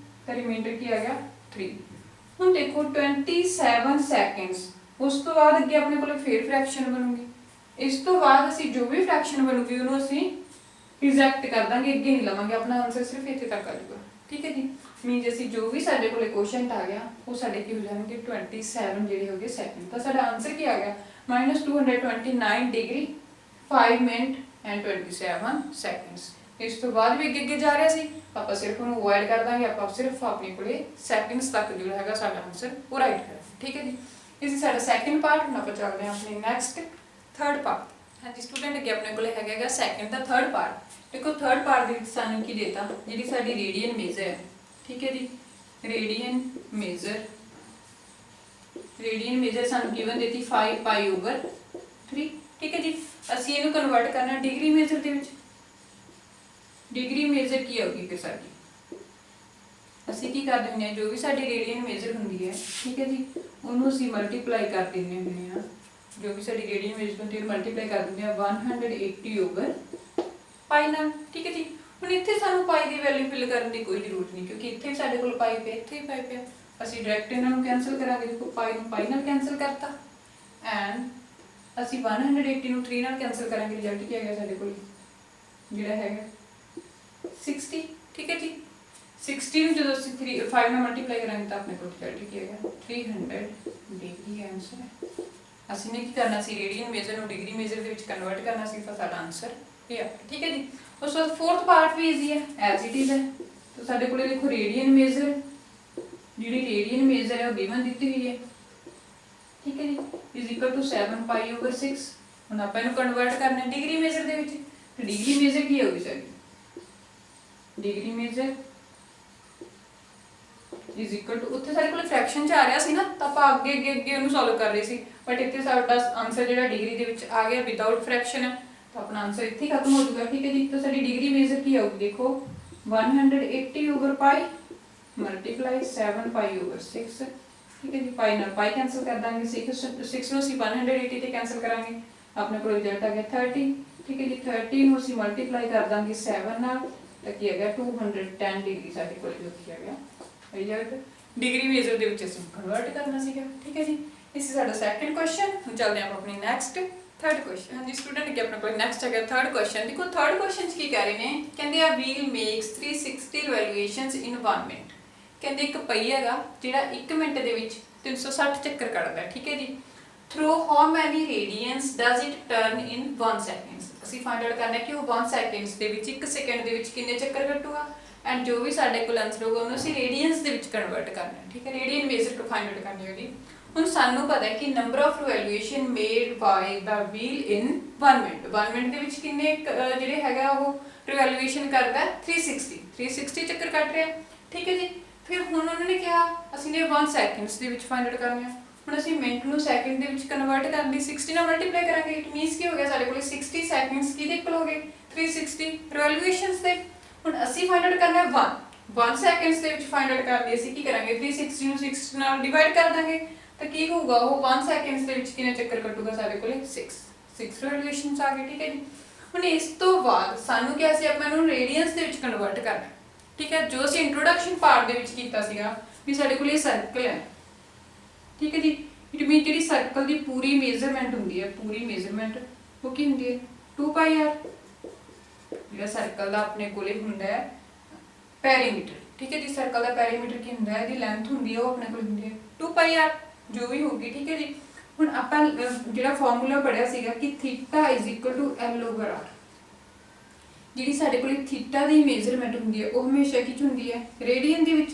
[SPEAKER 1] ਤਾਂ रिमाइंडर ਕੀ ਆ ਗਿਆ 3। ਹੁਣ ਦੇਖੋ 27 ਸੈਕਿੰਡਸ, ਉਸ ਤੋਂ ਬਾਅਦ ਅੱਗੇ ਆਪਣੇ ਕੋਲ ਫਿਰ ਫ੍ਰੈਕਸ਼ਨ ਬਣੂਗੀ। ਇਸ ਤੋਂ ਬਾਅਦ ਅਸੀਂ ਜੋ ਵੀ ਫ੍ਰੈਕਸ਼ਨ ਬਣੂਗੀ ਉਹਨੂੰ ਅਸੀਂ ਰਿਜੈਕਟ ਕਰ ਦਾਂਗੇ, ਅੱਗੇ ਨਹੀਂ ਲਵਾਂਗੇ। ਆਪਣਾ ਆਨਸਰ ਸਿਰਫ ਇੱਥੇ ਤੱਕ ਆ ਜਾਊਗਾ, ਠੀਕ ਹੈ ਜੀ। ਮੀਨਸ ਅਸੀਂ ਜੋ ਵੀ ਸਾਡੇ ਕੋਲੇ ਕੁਐਸਚਨ ਆ ਗਿਆ ਉਹ ਸਾਡੇ ਕੀ ਹੋ ਜਾਣਗੇ 27 ਜਿਹੜੇ ਹੋ ਗਏ ਸੈਕਿੰਡ। ਤਾਂ ਸਾਡਾ ਆਨਸਰ ਕੀ ਆ ਗਿਆ -229 ਡਿਗਰੀ 5 ਮਿੰਟ ਐਂਡ 27 ਸੈਕਿੰਡਸ। ਇਸ ਤੋਂ ਬਾਅਦ ਵੀ ਅੱਗੇ ਜਾ ਰਿਹਾ ਸੀ, ਆਪਾਂ ਸਿਰਫ ਉਹਨੂੰ ਅਵੋਇਡ ਕਰ ਦਾਂਗੇ। ਆਪਾਂ ਸਿਰਫ ਆਪਣੇ ਕੋਲੇ ਸੈਕਿੰਡਸ ਤੱਕ ਜਿਹੜਾ ਹੈਗਾ ਸਾਡਾ ਆਨਸਰ ਉਹ ਰਾਈਟ ਕਰਾਂਗੇ, ਠੀਕ ਹੈ ਜੀ। ਇਹ ਸੀ ਸਾਡਾ ਸੈਕਿੰਡ ਪਾਰਟ। ਹੁਣ ਆਪਾਂ ਚੱਲਦੇ ਹਾਂ ਆਪਣੇ ਨੈਕਸਟ ਥਰਡ ਪਾਰਟ। ਹਾਂਜੀ ਸਟੂਡੈਂਟ, ਅੱਗੇ ਆਪਣੇ ਕੋਲੇ ਹੈਗਾ ਸੈਕਿੰਡ ਦਾ ਥਰਡ ਪਾਰਟ। ਦੇਖੋ ਥਰਡ ਪਾਰਟ ਦੇ ਵਿੱਚ ਸਾਨੂੰ ਕੀ ਦੇਤਾ, ਜਿਹੜੀ ਸਾਡੀ ਰੇਡੀਅਨ ਮੇਜਰ ਹੈ, ਠੀਕ ਹੈ ਜੀ। ਰੇਡੀਅਨ ਮੇਜਰ ਸਾਨੂੰ ਗਿਵਨ ਦਿੱਤੀ 5π/3, ठीक है जी। ਅਸੀਂ ਇਹਨੂੰ ਕਨਵਰਟ ਕਰਨਾ ਡਿਗਰੀ ਮੇਜਰ ਦੇ ਵਿੱਚ। ਡਿਗਰੀ ਮੇਜਰ ਕੀ ਹੋਗੀ ਫਿਰ ਸਾਡੀ, ਅਸੀਂ ਕੀ ਕਰਦੇ ਹੁੰਦੇ ਹਾਂ, ਜੋ ਵੀ ਸਾਡੀ ਰੇਡੀਅਨ ਮੇਜਰ ਹੁੰਦੀ ਹੈ, ਠੀਕ ਹੈ ਜੀ, ਉਹਨੂੰ ਅਸੀਂ ਮਲਟੀਪਲਾਈ ਕਰ ਦਿੰਦੇ ਹੁੰਦੇ ਹਾਂ। ਜੋ ਵੀ ਸਾਡੀ ਰੇਡੀਅਨ ਮੇਜਰ ਹੁੰਦੀ ਹੈ ਮਲਟੀਪਲਾਈ ਕਰ ਦਿੰਦੇ ਹਾਂ 180/π ਨਾਲ, ਠੀਕ ਹੈ ਜੀ। ਹੁਣ ਇੱਥੇ ਸਾਨੂੰ ਪਾਈ ਦੀ ਵੈਲਿਊ ਫਿਲ ਕਰਨ ਦੀ ਕੋਈ ਜ਼ਰੂਰਤ ਨਹੀਂ, ਕਿਉਂਕਿ ਇੱਥੇ ਸਾਡੇ ਕੋਲ ਪਾਈ ਪਿਆ, ਇੱਥੇ ਹੀ ਪਾਈ ਪਿਆ। ਅਸੀਂ ਡਾਇਰੈਕਟ ਇਹਨਾਂ ਨੂੰ ਕੈਂਸਲ ਕਰਾਂਗੇ। ਦੇਖੋ ਪਾਈ ਨੂੰ ਪਾਈ ਨਾਲ ਕੈਂਸਲ ਕਰਤਾ ਐਂਡ ਅਸੀਂ 180 ਨੂੰ 3 ਨਾਲ ਕੈਂਸਲ ਕਰਾਂਗੇ। ਰਿਜ਼ਲਟ ਕੀ ਆ ਗਿਆ ਸਾਡੇ ਕੋਲ, ਜਿਹੜਾ ਹੈਗਾ 60, ਠੀਕ ਹੈ ਜੀ। 60 ਨੂੰ ਜਦੋਂ ਅਸੀਂ 5 ਨਾਲ ਮਲਟੀਪਲਾਈ ਕਰਾਂਗੇ ਤਾਂ ਆਪਣੇ ਕੋਲ ਰਿਜ਼ਲਟ ਕੀ ਆ ਗਿਆ 300 ਡਿਗਰੀ ਆਨਸਰ ਹੈ। ਅਸੀਂ ਨੇ ਕੀ ਕਰਨਾ ਸੀ, ਰੇਡੀਅਨ ਮੇਜਰ ਨੂੰ ਡਿਗਰੀ ਮੇਜਰ ਦੇ ਵਿੱਚ ਕਨਵਰਟ ਕਰਨਾ ਸੀ, ਤਾਂ ਸਾਡਾ ਆਨਸਰ ਇਹ ਆ, ਠੀਕ ਹੈ ਜੀ। ਉਸ ਤੋਂ ਬਾਅਦ ਫੋਰਥ ਪਾਰਟ ਵੀ ਈਜ਼ੀ ਹੈ, ਐਜ਼ ਇਟ ਇਜ਼ ਹੈ। ਤਾਂ ਸਾਡੇ ਕੋਲ ਦੇਖੋ ਰੇਡੀਅਨ ਮੇਜਰ, ਜਿਹੜੀ ਰੇਡੀਅਨ ਮੇਜਰ ਹੈ ਉਹ ਗਿਵਨ ਦਿੱਤੀ ਹੋਈ ਹੈ, ठीक है जी, इज इक्वल टू 7π/6। ਹੁਣ ਆਪਾਂ ਇਹਨੂੰ ਕਨਵਰਟ ਕਰਨਾ ਡਿਗਰੀ ਮੇਜਰ ਦੇ ਵਿੱਚ। ਤੇ ਡਿਗਰੀ ਮੇਜਰ ਕੀ ਹੋਊਗੀ ਸਾਡੀ, degree measure is equal to, ਉੱਥੇ ਸਾਡੇ ਕੋਲ ਫ੍ਰੈਕਸ਼ਨ ਚ ਆ ਰਿਹਾ ਸੀ ਨਾ, ਤਾਂ ਆਪਾਂ ਅੱਗੇ ਉਹਨੂੰ ਸੋਲਵ ਕਰ ਰਹੇ ਸੀ, ਬਟ ਇੱਥੇ ਸਾਡਾ ਆਨਸਰ ਜਿਹੜਾ ਡਿਗਰੀ ਦੇ ਵਿੱਚ ਆ ਗਿਆ ਵਿਦਆਊਟ ਫ੍ਰੈਕਸ਼ਨ ਹੈ, ਤਾਂ ਆਪਣਾ ਆਨਸਰ ਇੱਥੇ ਖਤਮ ਹੋ ਜਾਊਗਾ, ਠੀਕ ਹੈ ਜੀ। ਤਾਂ ਸਾਡੀ ਡਿਗਰੀ ਮੇਜਰ ਕੀ ਆਊਗੀ, ਦੇਖੋ 180/π ਮਲਟੀਪਲਾਈ 7π/6, ठीक है जी। पाई ਨਾਲ पाई कैंसिल कर देंगे, 6 ਨੂੰ ਅਸੀਂ 180 ਤੇ ਕੈਂਸਲ ਕਰਾਂਗੇ, ਆਪਣੇ ਕੋਲ ਰਿਜ਼ਲਟ ਆ ਗਿਆ 30, ਠੀਕ ਹੈ ਜੀ। 30 ਨੂੰ ਅਸੀਂ ਮਲਟੀਪਲਾਈ ਕਰ ਦਾਂਗੇ 7 ਨਾਲ, ਤਾਂ ਕੀ ਆ ਗਿਆ 210 ਡਿਗਰੀ ਸਾਡੇ ਕੋਲ ਜੋ ਕੀ ਆ ਗਿਆ ਰਿਜ਼ਲਟ। ਡਿਗਰੀ ਮੇਜਰ ਦੇ ਵਿੱਚ ਅਸੀਂ ਕਨਵਰਟ ਕਰਨਾ ਸੀਗਾ, ਠੀਕ ਹੈ ਜੀ। ਇਸ ਸੀ ਸਾਡਾ ਸੈਕੰਡ ਕੁਐਸਚਨ। ਹੁਣ ਚੱਲਦੇ ਆਪਾਂ ਆਪਣੀ ਨੈਕਸਟ ਥਰਡ ਕੁਐਸਚਨ। ਹਾਂਜੀ ਸਟੂਡੈਂਟ, ਅੱਗੇ ਆਪਣੇ ਕੋਲ ਨੈਕਸਟ ਹੈਗਾ ਥਰਡ ਕੁਐਸਚਨ। ਦੇਖੋ ਥਰਡ ਕੁਐਸਚਨ 'ਚ ਕੀ ਕਹਿ ਰਹੇ ਨੇ, ਕਹਿੰਦੇ ਆ ਵੀਲ ਮੇਕਸ 360 ਰਿਵੋਲੂਸ਼ਨਸ ਇਨ 1 ਮਿੰਟ। ਕਹਿੰਦੇ ਇੱਕ ਪਈ ਹੈਗਾ ਜਿਹੜਾ 1 ਮਿੰਟ ਦੇ ਵਿੱਚ 360 ਚੱਕਰ ਕੱਢਦਾ, ਠੀਕ ਹੈ ਜੀ। Through how many radians does it turn in 1 second. ਅਸੀਂ ਫਾਈਂਡ ਆਊਟ ਕਰਨਾ ਕਿ ਉਹ 1 ਸੈਕਿੰਡਸ ਦੇ ਵਿੱਚ, 1 ਸੈਕਿੰਡ ਦੇ ਵਿੱਚ ਕਿੰਨੇ ਚੱਕਰ ਕੱਟੂਗਾ, ਐਂਡ ਜੋ ਵੀ ਸਾਡੇ ਕੋਲ ਆਨਸਰ ਹੋਊਗਾ ਉਹਨੂੰ ਅਸੀਂ ਰੇਡੀਅਨਸ ਦੇ ਵਿੱਚ ਕਨਵਰਟ ਕਰਨਾ, ਠੀਕ ਹੈ। ਰੇਡੀਅਨ ਮੇਜਰ ਫਾਈਂਡ ਆਊਟ ਕਰਨੀ ਹੋਗੀ। ਹੁਣ ਸਾਨੂੰ ਪਤਾ ਹੈ ਕਿ number of revolution made by the wheel in 1 minute. 1 minute ਦੇ ਵਿੱਚ ਕਿੰਨੇ ਜਿਹੜੇ ਹੈਗਾ ਉਹ ਰਿਵੋਲੂਸ਼ਨ ਕਰਦਾ 360 ਚੱਕਰ ਕੱਟ ਰਿਹਾ, ਠੀਕ ਹੈ ਜੀ। ਫਿਰ ਹੁਣ ਉਹਨਾਂ ਨੇ ਕਿਹਾ ਅਸੀਂ ਨੇ 1 ਸੈਕਿੰਡਸ ਦੇ ਵਿੱਚ ਫਾਈਂਡ ਆਊਟ ਕਰਨੀ ਆ। ਹੁਣ ਅਸੀਂ ਮਿੰਟ ਨੂੰ ਸੈਕਿੰਡ ਦੇ ਵਿੱਚ ਕਨਵਰਟ ਕਰਨ ਲਈ 60 ਨਾਲ ਮਲਟੀਪਲਾਈ ਕਰਾਂਗੇ। ਇਟ ਮੀਨਸ ਕੀ ਹੋ ਗਿਆ ਸਾਡੇ ਕੋਲ 60 ਸੈਕਿੰਡਸ ਕਿਹਦੇ ਇਕੁਅਲ ਹੋ ਗਏ 360 ਰਿਵੋਲੂਸ਼ਨਸ ਦੇ। ਹੁਣ ਅਸੀਂ ਫਾਈਂਡ ਆਊਟ ਕਰਨਾ ਹੈ 1 ਸੈਕਿੰਡਸ ਦੇ ਵਿੱਚ ਫਾਈਂਡ ਆਊਟ ਕਰਨ ਲਈ ਅਸੀਂ ਕੀ ਕਰਾਂਗੇ 360 ਨੂੰ 6 ਨਾਲ ਡਿਵਾਈਡ ਕਰ ਦਾਂਗੇ, ਤਾਂ ਕੀ ਹੋਊਗਾ ਉਹ 1 ਸੈਕਿੰਡਸ ਦੇ ਵਿੱਚ ਕਿੰਨੇ ਚੱਕਰ ਕੱਟੂਗਾ ਸਾਡੇ ਕੋਲ 6 ਰਿਵੋਲੂਸ਼ਨਸ ਆ ਗਏ, ਠੀਕ ਹੈ ਜੀ। ਹੁਣ ਇਸ ਤੋਂ ਬਾਅਦ ਸਾਨੂੰ ਕਿਹਾ ਸੀ ਆਪਾਂ ਇਹਨੂੰ ਰੇਡੀਅਨਸ ਦੇ ਵਿੱਚ ਕਨਵਰਟ ਕਰਨਾ, ਠੀਕ ਹੈ। ਜੋ ਅਸੀਂ ਇੰਟਰੋਡਕਸ਼ਨ ਪਾਰਟ ਦੇ ਵਿੱਚ ਕੀਤਾ ਸੀਗਾ ਵੀ ਸਾਡੇ ਕੋਲ ਇਹ ਸਰਕਲ ਹੈ, ਠੀਕ ਹੈ ਜੀ। ਇਟ ਮੀਨ ਜਿਹੜੀ ਸਰਕਲ ਦੀ ਪੂਰੀ ਮੇਜ਼ਰਮੈਂਟ ਹੁੰਦੀ ਹੈ, ਪੂਰੀ ਮੇਜ਼ਰਮੈਂਟ ਉਹ ਕੀ ਹੁੰਦੀ ਹੈ 2πr। ਜਿਹੜਾ ਸਰਕਲ ਦਾ ਆਪਣੇ ਕੋਲੇ ਹੁੰਦਾ ਹੈ ਪੈਰੀਮੀਟਰ, ਠੀਕ ਹੈ ਜੀ। ਸਰਕਲ ਦਾ ਪੈਰੀਮੀਟਰ ਕੀ ਹੁੰਦਾ ਹੈ, ਇਹਦੀ ਲੈਂਥ ਹੁੰਦੀ ਹੈ ਉਹ ਆਪਣੇ ਕੋਲ ਹੁੰਦੀ ਹੈ 2πr ਜੋ ਵੀ ਹੋਊਗੀ, ਠੀਕ ਹੈ ਜੀ। ਹੁਣ ਆਪਾਂ ਜਿਹੜਾ ਫਾਰਮੂਲਾ ਪੜਿਆ ਸੀਗਾ ਕਿ θ = L/r। ਜਿਹੜੀ ਸਾਡੇ ਕੋਲ ਥੀਟਾ ਦੀ ਮੇਜ਼ਰਮੈਂਟ ਹੁੰਦੀ ਹੈ ਉਹ ਹਮੇਸ਼ਾ ਕਿਚ ਹੁੰਦੀ ਹੈ ਰੇਡੀਅਨ ਦੇ ਵਿੱਚ,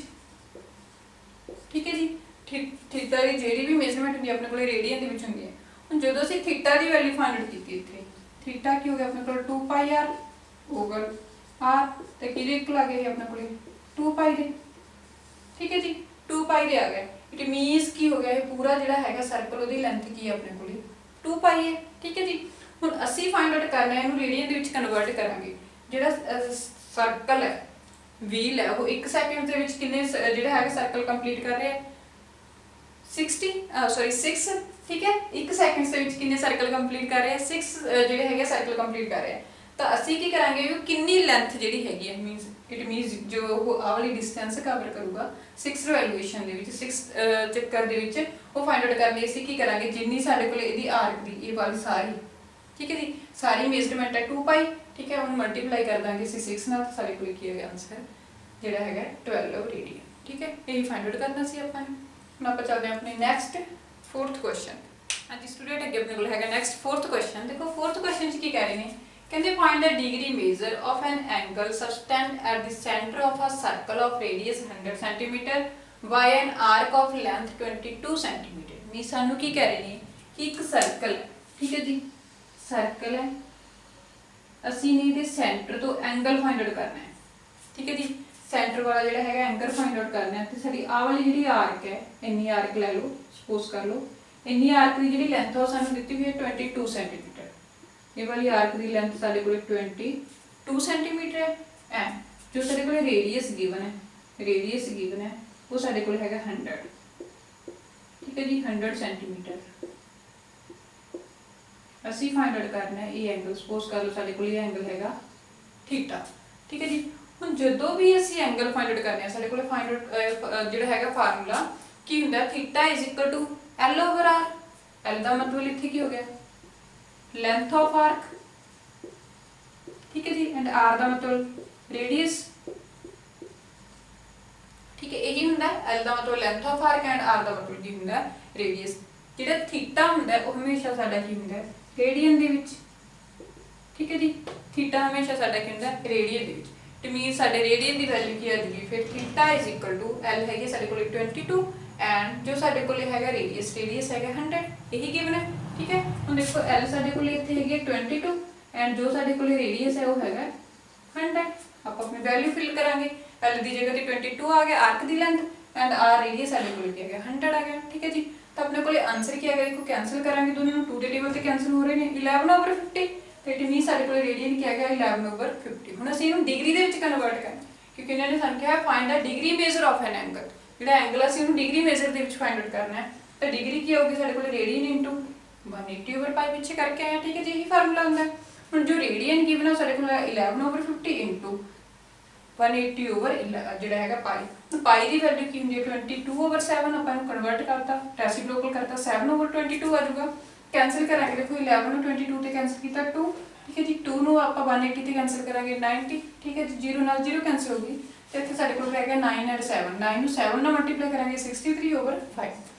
[SPEAKER 1] ਠੀਕ ਹੈ ਜੀ। ਥੀਟਾ ਦੀ ਜਿਹੜੀ ਵੀ ਮੇਜ਼ਰਮੈਂਟ ਹੁੰਦੀ ਹੈ ਆਪਣੇ ਕੋਲ ਰੇਡੀਅਨ ਦੇ ਵਿੱਚ ਹੁੰਦੀ ਹੈ। ਹੁਣ ਜਦੋਂ ਅਸੀਂ ਥੀਟਾ ਦੀ ਵੈਲਿਊ ਫਾਈਂਡ ਆਊਟ ਕੀਤੀ, ਇੱਥੇ ਥੀਟਾ ਕੀ ਹੋ ਗਿਆ ਆਪਣੇ ਕੋਲ 2πr/r, ਤੇ ਕਿਹਦੇ ਇਕੁਅਲ ਆ ਗਏ ਆਪਣੇ ਕੋਲ 2π ਦੇ, ਠੀਕ ਹੈ ਜੀ। 2π ਦੇ ਆ ਗਏ। ਇਟ ਮੀਨਸ ਕੀ ਹੋ ਗਿਆ ਇਹ ਪੂਰਾ ਜਿਹੜਾ ਹੈਗਾ ਸਰਕਲ ਉਹਦੀ ਲੈਂਥ ਕੀ ਹੈ ਆਪਣੇ ਕੋਲ 2π ਹੈ, ਠੀਕ ਹੈ ਜੀ। ਹੁਣ ਅਸੀਂ ਫਾਈਂਡ ਆਊਟ ਕਰਨਾ ਇਹਨੂੰ ਰੇਡੀਅਨ ਦੇ ਵਿੱਚ ਕਨਵਰਟ ਕਰਾਂਗੇ। ਜਿਹੜਾ ਸਰਕਲ ਹੈ व्हील है वो 1 सैकेंड ਦੇ ਵਿੱਚ ਕਿੰਨੇ ਜਿਹੜਾ ਹੈਗਾ ਸਰਕਲ ਕੰਪਲੀਟ ਕਰ ਰਿਹਾ ਹੈ 6 ठीक है 1 ਸੈਕਿੰਡ ਦੇ ਵਿੱਚ ਕਿੰਨੇ ਸਰਕਲ ਕੰਪਲੀਟ ਕਰ ਰਿਹਾ ਹੈ 6 ਜਿਹੜੇ ਹੈਗੇ ਸਰਕਲ ਕੰਪਲੀਟ ਕਰ ਰਿਹਾ ਹੈ ਤਾਂ ਅਸੀਂ ਕੀ ਕਰਾਂਗੇ ਵੀ ਕਿੰਨੀ ਲੈਂਥ ਜਿਹੜੀ ਹੈਗੀ ਹੈ ਮੀਨਸ ਜੋ ਉਹ ਆ ਵਾਲੀ ਡਿਸਟੈਂਸ ਕਵਰ ਕਰੂਗਾ 6 ਰਿਵੋਲੂਸ਼ਨ ਦੇ ਵਿੱਚ 6 ਚੱਕਰ ਦੇ ਵਿੱਚ ਉਹ ਫਾਈਂਡ ਆਊਟ ਕਰਨ ਲਈ ਅਸੀਂ ਕੀ ਕਰਾਂਗੇ ਜਿੰਨੀ ਸਾਡੇ ਕੋਲ ਇਹਦੀ ਆਰਕ ਦੀ ਇਹ ਵਾਲੀ ਸਾਰੀ ठीक है जी सारी मेजरमेंट है 2 पाई ठीक है उन्हें मल्टीप्लाई कर देंगे इसी 6 नाल सारे को की है आंसर जेड़ा है 12 रेडियन ठीक है यही फाइंड आउट करना सी अपन हम आप चलते हैं अपने नेक्स्ट 4th क्वेश्चन हाँ जी स्टूडेंट अगे अपने को है नेक्स्ट 4th क्वेश्चन देखो 4th क्वेश्चन की कह रहे हैं कहते find the degree measure of an angle subtend at the centre of a circle of radius 100 centimetre bye an arc of length 22 centimetre mean सानू की कह रहे हैं कि एक सर्कल ठीक है जी सर्कल है ਅਸੀਂ ਨੇ ਇਹਦੇ ਸੈਂਟਰ ਤੋਂ ਐਂਗਲ ਫਾਈਂਡ ਆਊਟ ਕਰਨਾ ਹੈ ਠੀਕ ਹੈ ਜੀ ਸੈਂਟਰ ਵਾਲਾ ਜਿਹੜਾ ਹੈਗਾ ਐਂਗਲ ਫਾਈਂਡ ਆਊਟ ਕਰਨਾ ਹੈ ਤੇ ਸਾਡੀ ਆਹ ਵਾਲੀ ਜਿਹੜੀ ਆਰਕ ਹੈ ਇੰਨੀ ਆਰਕ ਲੈ ਲਓ ਸਪੋਜ਼ ਕਰ ਲਓ ਇੰਨੀ ਆਰਕ ਦੀ ਜਿਹੜੀ ਲੈਂਥ ਉਹ ਸਾਨੂੰ ਦਿੱਤੀ ਹੋਈ ਹੈ 22 ਸੈਂਟੀਮੀਟਰ ਇਹ ਵਾਲੀ ਆਰਕ ਦੀ ਲੈਂਥ ਸਾਡੇ ਕੋਲ 22 ਸੈਂਟੀਮੀਟਰ ਹੈ ਐਂਡ ਜੋ ਸਾਡੇ ਕੋਲ ਰੇਡੀਅਸ ਗਿਵਨ ਹੈ ਉਹ ਸਾਡੇ ਕੋਲ ਹੈਗਾ 100 ਠੀਕ ਹੈ ਜੀ 100 ਸੈਂਟੀਮੀਟਰ ਅਸੀਂ फाइंड आउट करना है ये एंगल सपोज कर लो साडे कोल ये एंगल हैगा थीटा ठीक है जी हुण जदों भी ਅਸੀਂ एंगल फाइंड आउट करने साडे कोल फाइंड आउट ਜਿਹੜਾ ਹੈਗਾ ਫਾਰਮੂਲਾ ਕੀ ਹੁੰਦਾ थीटा = L / R L ਦਾ ਮਤਲਬ ਇੱਥੇ ਕੀ ਹੋ ਗਿਆ लेंथ ऑफ आर्क ठीक है जी एंड R ਦਾ ਮਤਲਬ रेडियस ठीक है यही ਹੁੰਦਾ L ਦਾ ਮਤਲਬ length of arc and R ਦਾ ਮਤਲਬ ਕੀ ਹੁੰਦਾ रेडियस ਜਿਹੜਾ थीटा ਹੁੰਦਾ ਉਹ ਹਮੇਸ਼ਾ ਸਾਡਾ ਕੀ ਹੁੰਦਾ रेडियन ਦੇ ਵਿੱਚ ठीक है जी थीटा हमेशा साडा की हुंदा radian they which it mean साडे रेडियन दी वैल्यू की आ जाएगी फिर थीटा = L हैगी साडे कोल 22 एंड जो साडे कोल हैगा रेडियस हैगा 100 यही गिवन है ठीक है हुण देखो L साडे कोल इत्थे हैगी 22 एंड जो साडे कोल रेडियस है वो हैगा 100 आप अपनी वैल्यू फिल करांगे L दी जगह ते 22 आ गया arc the length and R radius साडे कोल की हैगा 100 आ गया ठीक है जी तो अपने को आंसर क्या है देखो कैंसिल करांगे दोनों 2 के टेबल से कैंसिल हो रहे हैं 11/50 तो इट मीन साडे कोल रेडियन क्या है 11/50 हुण ਅਸੀਂ ਇਹਨੂੰ ਡਿਗਰੀ ਦੇ ਵਿੱਚ ਕਨਵਰਟ ਕਰਨਾ ਕਿਉਂਕਿ ਇਹਨਾਂ ਨੇ ਸਾਨੂੰ ਕਿਹਾ find the degree measure of N angle ਜਿਹੜਾ ਐਂਗਲ ਅਸੀਂ ਉਹਨੂੰ ਡਿਗਰੀ ਮੇਜ਼ਰ ਦੇ ਵਿੱਚ ਫਾਈਂਡ ਆਊਟ ਕਰਨਾ ਹੈ ਤਾਂ ਡਿਗਰੀ ਕੀ ਹੋਊਗੀ ਸਾਡੇ ਕੋਲ ਰੇਡੀਅਨ * 180/π ਪਿੱਛੇ ਕਰਕੇ ਆਇਆ ਠੀਕ ਹੈ ਜੀ ਇਹੀ ਫਾਰਮੂਲਾ ਹੁੰਦਾ ਹੁਣ ਜੋ ਰੇਡੀਅਨ ਗਿਵਨ ਹੈ ਸਾਡੇ ਕੋਲ 11/50 180/11 ਜਿਹੜਾ ਹੈਗਾ ਪਾਈ ਦੀ ਵੈਲਿਊ ਕੀ ਹੁੰਦੀ ਹੈ 22/7 ਆਪਾਂ ਇਹਨੂੰ ਕਨਵਰਟ ਕਰਤਾ ਰੈਸਿਪਰੋਕਲ ਕਰਤਾ 7/22 ਆ ਜਾਊਗਾ कैंसिल करांगे देखो 11 ਨੂੰ 22 ਤੇ कैंसिल ਕੀਤਾ 2 ठीक है जी 2 ਨੂੰ ਆਪਾਂ 180 ਤੇ कैंसिल करांगे 90 ठीक है जी 0 ਨਾਲ 0 कैंसिल हो गई ਤੇ ਇੱਥੇ ਸਾਡੇ ਕੋਲ ਰਹਿ ਗਿਆ 9 ਐਂਡ 7 9 ਨੂੰ 7 ਨਾਲ ਮਲਟੀਪਲਾਈ ਕਰਾਂਗੇ 63/5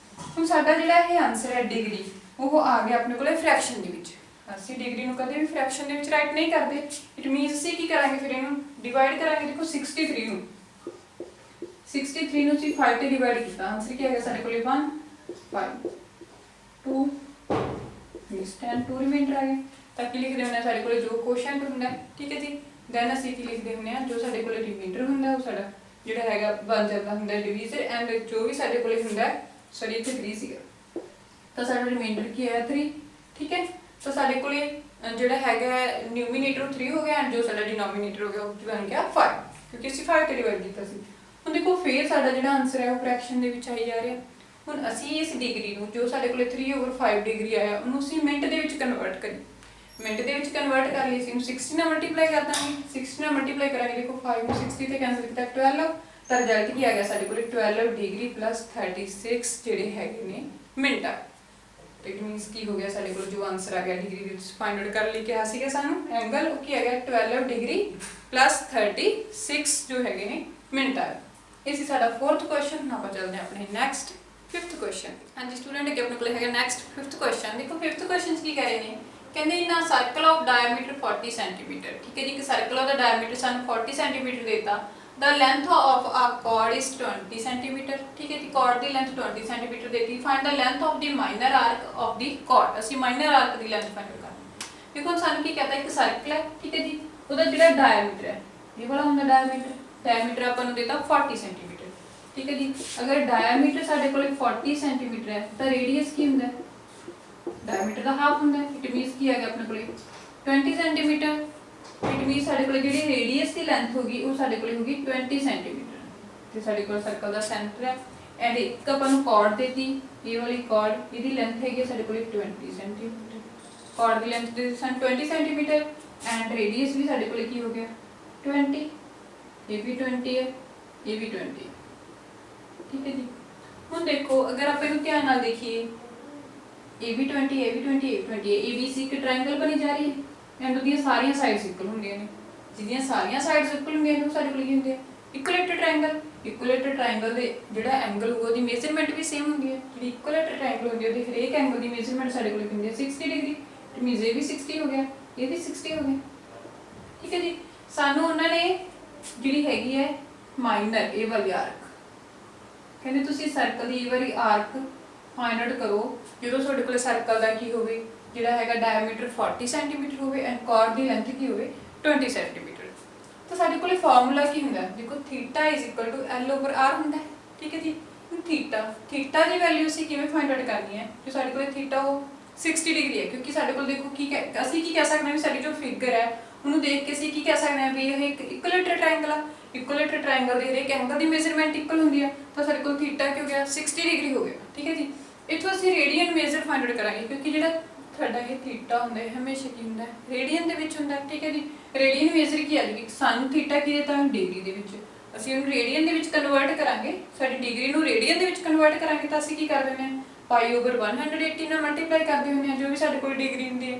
[SPEAKER 1] ਹੁਣ ਸਾਡਾ ਜਿਹੜਾ ਇਹ ਆਨਸਰ ਹੈ ਡਿਗਰੀ ਉਹ ਆ ਗਿਆ ਆਪਣੇ ਕੋਲੇ ਫ੍ਰੈਕਸ਼ਨ ਦੇ ਵਿੱਚ ਅਸੀਂ ਡਿਗਰੀ ਨੂੰ ਕਦੇ ਵੀ ਫ੍ਰੈਕਸ਼ਨ ਦੇ ਵਿੱਚ ਰਾਈਟ ਨਹੀਂ ਕਰਦੇ ਇਟ ਮੀਨਸ ਅਸੀਂ ਕੀ ਕਰਾਂਗੇ ਫਿਰ ਇਹਨੂੰ ਡਿਵਾਈਡ ਕਰਾਂਗੇ ਦੇਖੋ 63 ਨੂੰ 63 ਨੂੰ ਅਸੀਂ 5 ਤੇ ਡਿਵਾਈਡ ਕੀਤਾ ਆਨਸਰ ਕੀ ਆ ਗਿਆ ਸਾਡੇ ਕੋਲੇ 1 5 2 मींस 10 2 रिमाइंडर आ गए ताकि लिख देना सारे कोले जो क्वेश्चन ਹੁੰਦਾ ठीक है जी देन ਅਸੀਂ ਕੀ ਲਿਖ ਦੇਣੇ ਆ ਜੋ ਸਾਡੇ ਕੋਲੇ ਰਿਮਾਈਂਡਰ ਹੁੰਦਾ ਉਹ ਸਾਡਾ ਜਿਹੜਾ ਹੈਗਾ ਬਣ ਜਾਂਦਾ ਹੁੰਦਾ ਡਿਵੀਜ਼ਰ ਐਂਡ ਜੋ ਵੀ ਸਾਡੇ ਕੋਲੇ ਹੁੰਦਾ ਸੌਰੀ ਇੱਥੇ 3 ਸੀਗਾ ਤਾਂ ਸਾਡਾ ਰਿਮਾਈਂਡਰ ਕੀ ਆਇਆ 3 ठीक है ਤਾਂ ਸਾਡੇ ਕੋਲੇ ਜਿਹੜਾ ਹੈਗਾ ਨਿਊਮੀਨੇਟਰ 3 ਹੋ ਗਿਆ ਐਂਡ ਜੋ ਸਾਡਾ ਡਿਨੋਮੀਨੇਟਰ ਹੋ ਗਿਆ ਉਹ ਬਣ ਗਿਆ 5 ਕਿਉਂਕਿ ਅਸੀਂ 5 ਤੇ ਡਿਵਾਈਡ ਕੀਤਾ ਸੀ ਹੁਣ ਦੇਖੋ ਫੇਰ ਸਾਡਾ ਜਿਹੜਾ ਆਨਸਰ ਹੈ ਉਹ ਫ੍ਰੈਕਸ਼ਨ ਦੇ ਵਿੱਚ ਆਈ ਜਾ ਰਿਹਾ ਹੁਣ ਅਸੀਂ ਇਸ ਡਿਗਰੀ ਨੂੰ ਜੋ ਸਾਡੇ ਕੋਲੇ 3/5 ਡਿਗਰੀ ਆਇਆ ਉਹਨੂੰ ਅਸੀਂ ਮਿੰਟ ਦੇ ਵਿੱਚ ਕਨਵਰਟ ਕਰੀ ਮਿੰਟ ਦੇ ਵਿੱਚ ਕਨਵਰਟ ਕਰ ਲਈ ਅਸੀਂ ਇਹਨੂੰ 60 ਨਾਲ ਮਲਟੀਪਲਾਈ ਕਰ ਦਾਂਗੇ 60 ਨਾਲ ਮਲਟੀਪਲਾਈ ਕਰਾਂਗੇ ਦੇਖੋ 5 ਨੂੰ 60 ਤੇ ਕੈਂਸਲ ਕੀਤਾ 12 ਤਾਂ ਰਿਜ਼ਲਟ ਕੀ ਆ ਗਿਆ ਸਾਡੇ ਕੋਲੇ 12 ਡਿਗਰੀ + 36 ਜਿਹੜੇ ਹੈਗੇ ਨੇ ਮਿੰਟ ਆ ਤੇ ਇਟ ਮੀਨਸ ਕੀ ਹੋ ਗਿਆ ਸਾਡੇ ਕੋਲ ਜੋ ਆਨਸਰ ਆ ਗਿਆ ਡਿਗਰੀ ਦੇ ਵਿੱਚ ਫਾਈਂਡ ਆਊਟ ਕਰਨ ਲਈ ਕਿਹਾ ਸੀਗਾ ਸਾਨੂੰ ਐਂਗਲ ਉਹ ਕੀ ਆ ਗਿਆ 12 ਡਿਗਰੀ + 36 ਜੋ ਹੈਗੇ ਨੇ ਮਿੰਟ ਆ ਇਹ ਸੀ ਸਾਡਾ 4th ਕੁਐਸਚਨ ਆਪਾਂ ਚੱਲਦੇ ਹਾਂ ਆਪਣੇ ਨੈਕਸਟ 5th क्वेश्चन हाँ जी स्टूडेंट अगे अपने को है नेक्स्ट 5th क्वेश्चन देखो 5th क्वेश्चन की कह रहे हैं कहते इन सर्कल ऑफ डायमीटर 40 सेंटीमीटर ठीक है जी एक सर्कल का डायमीटर सानू 40 सेंटीमीटर देता the length of a chord is 20 centimetre ठीक है जी कॉर्ड की लेंथ 20 सेंटीमीटर देती find the length of the minor arc of the chord ਅਸੀਂ माइनर आर्क की लेंथ फाइंड करनी देखो सानू की कहता है एक सर्कल है ठीक है जी ਉਹਦਾ ਜਿਹੜਾ डायमीटर है ये वाला ਹੁੰਦਾ डायमीटर ਆਪਾਂ ਨੂੰ देता 40 सेंटीमीटर ठीक है जी अगर डायमीटर साडे कोले 40 सेंटीमीटर है तो रेडियस की हुंदा है डायमीटर का हाफ हुंदा है इट मींस की आ गया अपने कोले 20 सेंटीमीटर ਇਟ ਮੀਨ ਸਾਡੇ ਕੋਲ ਜਿਹੜੀ ਰੇਡੀਅਸ ਦੀ ਲੈਂਥ ਹੋਗੀ ਉਹ ਸਾਡੇ ਕੋਲ ਹੋਗੀ 20 ਸੈਂਟੀਮੀਟਰ ਤੇ ਸਾਡੇ ਕੋਲ ਸਰਕਲ ਦਾ ਸੈਂਟਰ ਹੈ ਐਂਡ ਇੱਕ ਆਪਾਂ ਨੂੰ ਕੌਰਡ ਦੇਤੀ ਇਹ ਵਾਲੀ ਕੌਰਡ ਇਹਦੀ ਲੈਂਥ ਹੈਗੀ ਸਾਡੇ ਕੋਲ 20 ਸੈਂਟੀਮੀਟਰ ਕੌਰਡ ਦੀ ਲੈਂਥ ਦੇ ਸਾਨੂੰ 20 ਸੈਂਟੀਮੀਟਰ ਐਂਡ ਰੇਡੀਅਸ ਵੀ ਸਾਡੇ ਕੋਲ ਕੀ ਹੋ ਗਿਆ 20 ਇਹ ਵੀ 20 ਹੈ ਇਹ ਵੀ 20 ਠੀਕ ਹੈ ਜੀ ਹੁਣ ਦੇਖੋ ਅਗਰ ਆਪਾਂ ਇਹਨੂੰ ਧਿਆਨ ਨਾਲ ਦੇਖੀਏ ਇਹ ਵੀ 20 ਇਹ ਵੀ 20 ਇਹ 20 ABC ਇੱਕ ਟ੍ਰਾਇੰਗਲ ਬਣੀ ਜਾ ਰਹੀ ਹੈ ਐਂਡ ਉਹਦੀਆਂ ਸਾਰੀਆਂ ਸਾਈਡਸ ਇਕੁਅਲ ਹੁੰਦੀਆਂ ਨੇ ਜਿਹਦੀਆਂ ਸਾਰੀਆਂ ਸਾਈਡਸ ਇਕੁਅਲ ਹੁੰਦੀਆਂ ਨੇ ਉਹ ਸਾਡੇ ਕੋਲ ਕੀ ਹੁੰਦੇ ਆ ਇਕੁਇਲੇਟਰ ਟ੍ਰਾਇੰਗਲ ਦੇ ਜਿਹੜਾ ਐਂਗਲ ਹੋਊਗਾ ਉਹਦੀ ਮੇਜ਼ਰਮੈਂਟ ਵੀ ਸੇਮ ਹੁੰਦੀ ਹੈ ਜਿਹੜੀ ਇਕੁਇਲੇਟਰ ਟ੍ਰਾਇੰਗਲ ਹੁੰਦੀ ਹੈ ਉਹਦੇ ਹਰੇਕ ਐਂਗਲ ਦੀ ਮੇਜ਼ਰਮੈਂਟ ਸਾਡੇ ਕੋਲ ਹੁੰਦੀ ਹੈ 60 ਡਿਗਰੀ ਇਟ ਮੀਨਸ ਇਹ ਵੀ 60 ਹੋ ਗਿਆ ਇਹ ਵੀ 60 ਹੋ ਗਿਆ ਠੀਕ ਹੈ ਜੀ ਸਾਨੂੰ ਉਹਨਾਂ ਨੇ ਜਿਹੜੀ ਹੈਗੀ ਹੈ ਮਾਈਨਰ ਇਹ ਵਾਲੀ ਆਰਕ ਕਹਿੰਦੇ ਤੁਸੀਂ ਸਰਕਲ ਦੀ ਇਹ ਵਾਲੀ ਆਰਕ ਫਾਈਂਡ ਆਊਟ ਕਰੋ ਜਦੋਂ ਤੁਹਾਡੇ ਕੋਲ ਸਰਕਲ ਦਾ ਕੀ ਹੋਵੇ ਜਿਹੜਾ ਹੈਗਾ ਡਾਇਆਮੀਟਰ 40 ਸੈਂਟੀਮੀਟਰ ਹੋਵੇ ਐਂਡ ਕੌਰਡ ਦੀ ਲੈਂਥ ਕੀ ਹੋਵੇ 20 ਸੈਂਟੀਮੀਟਰ ਤਾਂ ਸਾਡੇ ਕੋਲੇ ਫਾਰਮੂਲਾ ਕੀ ਹੁੰਦਾ ਦੇਖੋ ਥੀਟਾ L/r ਹੁੰਦਾ ਹੈ ਠੀਕ ਹੈ ਜੀ ਥੀਟਾ ਦੀ ਵੈਲਿਊ ਅਸੀਂ ਕਿਵੇਂ ਫਾਈਂਡ ਆਊਟ ਕਰਨੀ ਹੈ ਜੋ ਸਾਡੇ ਕੋਲੇ ਥੀਟਾ ਉਹ 60 ਡਿਗਰੀ ਹੈ ਕਿਉਂਕਿ ਸਾਡੇ ਕੋਲ ਦੇਖੋ ਅਸੀਂ ਕੀ ਕਹਿ ਸਕਦੇ ਹਾਂ ਵੀ ਸਾਡੀ ਜੋ ਫਿਗਰ ਹੈ ਉਹਨੂੰ ਦੇਖ ਕੇ ਅਸੀਂ ਕੀ ਕਹਿ ਸਕਦੇ ਹਾਂ ਵੀ ਇਹ ਇੱਕ ਇਕੁਇਲੇਟਰ ਟ੍ਰਾਇੰਗਲ ਆ ਇਕੁਇਲੇਟਰ ਟ੍ਰਾਇੰਗਲ ਦੇ ਹਰੇਕ ਐਂਗਲ ਦੀ ਮੇਜ਼ਰਮੈਂਟ ਇਕੁਅਲ ਹੁੰਦੀ ਹੈ ਤਾਂ ਸਾਡੇ ਕੋਲ ਥੀਟਾ ਕੀ ਹੋ ਗਿਆ 60 ਡਿਗਰੀ ਹੋ ਗਿਆ ਠੀਕ ਹੈ ਜੀ ਇੱਥੋਂ ਅਸੀਂ ਰੇਡੀਅਨ ਮੇਜ਼ਰ ਫਾਈਂਡ ਆਊਟ ਕਰਾਂਗੇ ਕਿਉਂਕਿ ਜਿਹੜਾ ਸਾਡਾ ਇਹ ਥੀਟਾ ਹੁੰਦਾ ਹੈ ਹਮੇਸ਼ਾ ਕੀ ਹੁੰਦਾ ਹੈ ਰੇਡੀਅਨ ਦੇ ਵਿੱਚ ਹੁੰਦਾ ਠੀਕ ਹੈ ਜੀ ਰੇਡੀਅਨ ਮੇਜ਼ਰ ਕੀ ਆ ਜਾਏਗੀ ਸਾਨੂੰ ਥੀਟਾ ਕੀ ਦਿੱਤਾ ਡਿਗਰੀ ਦੇ ਵਿੱਚ ਅਸੀਂ ਉਹਨੂੰ ਰੇਡੀਅਨ ਦੇ ਵਿੱਚ ਕਨਵਰਟ ਕਰਾਂਗੇ ਸਾਡੀ ਡਿਗਰੀ ਨੂੰ ਰੇਡੀਅਨ ਦੇ ਵਿੱਚ ਕਨਵਰਟ ਕਰਾਂਗੇ ਤਾਂ ਅਸੀਂ ਕੀ ਕਰ ਦਿੰਦੇ ਹਾਂ π/180 ਨਾਲ ਮਲਟੀਪਲਾਈ ਕਰਦੇ ਹੁੰਦੇ ਹਾਂ ਜੋ ਵੀ ਸਾਡੇ ਕੋਲ ਡਿਗਰੀ ਹੁੰਦੀ ਹੈ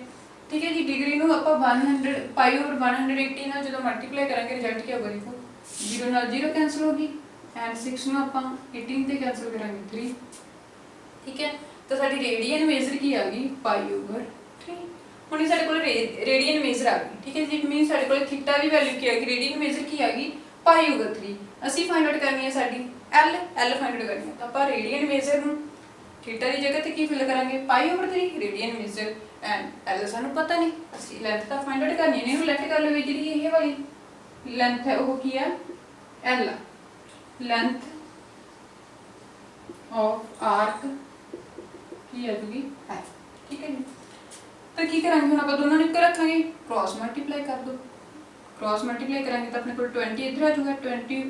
[SPEAKER 1] ਠੀਕ ਹੈ ਜੀ ਡਿਗਰੀ ਨੂੰ ਆਪਾਂ π/180 ਨਾਲ ਜਦੋਂ ਮਲਟੀਪਲਾਈ ਕਰਾਂਗੇ ਰਿਜ਼ਲਟ ਕੀ ਆਊਗਾ ਦੇਖੋ 0 ਨਾਲ 0 ਕੈਂਸਲ ਹੋਗੀ ਐਂਡ 6 ਨੂੰ ਆਪਾਂ 18 ਤੇ ਕੈਂਸਲ ਕਰਾਂਗੇ 3 ਠੀਕ ਹੈ ਤਾਂ ਸਾਡੀ ਰੇਡੀਅਨ ਮੇਜ਼ਰ ਕੀ ਆ ਗਈ π/3 ਹੁਣ ਇਹ ਸਾਡੇ ਕੋਲ ਰੇਡੀਅਨ ਮੇਜ਼ਰ ਆ ਗਈ ਠੀਕ ਹੈ ਜੀ ਇਟ ਮੀਨਸ ਸਾਡੇ ਕੋਲ ਥੀਟਾ ਦੀ ਵੈਲਿਊ ਕੀ ਆ ਗਈ ਰੇਡੀਅਨ ਮੇਜ਼ਰ ਕੀ ਆ ਗਈ π/3 ਅਸੀਂ ਫਾਈਂਡ ਆਊਟ ਕਰਨੀ ਹੈ ਸਾਡੀ L ਫਾਈਂਡ ਆਊਟ ਕਰਨੀ ਹੈ ਤਾਂ ਆਪਾਂ ਰੇਡੀਅਨ ਮੇਜ਼ਰ ਨੂੰ ਥੀਟਾ ਦੀ ਜਗ੍ਹਾ ਤੇ ਕੀ ਫਿਲ ਕਰਾਂਗੇ π/3 ਰੇਡੀਅਨ ਮੇਜ਼ਰ ਐਂਡ L ਸਾਨੂੰ ਪਤਾ ਨਹੀਂ ਅਸੀਂ ਲੈਂਥ ਤਾਂ ਫਾਈਂਡ ਆਊਟ ਕਰਨੀ ਹੈ ਇਹਨੂੰ ਲੈਟ ਕਰ ਲਓ ਜਿਹੜੀ ਇਹ ਵਾਲੀ ਲੈਂਥ ਹੈ ਉਹ ਕੀ ਹੈ L ਲੈਂਥ ਆਫ ਆਰਕ ਕੀ ਆ ਜੂਗੀ ਹੈ ਠੀਕ ਹੈ ਜੀ ਤਾਂ ਕੀ ਕਰਾਂਗੇ ਹੁਣ ਆਪਾਂ ਦੋਨਾਂ ਨੂੰ ਇੱਕ ਰੱਖਾਂਗੇ ਕ੍ਰਾਸ ਮਲਟੀਪਲਾਈ ਕਰ ਦੋ ਕ੍ਰਾਸ ਮਲਟੀਪਲਾਈ ਕਰਾਂਗੇ ਤਾਂ ਆਪਣੇ ਕੋਲ 20 ਇੱਧਰ ਆ ਜਾਊਗਾ 20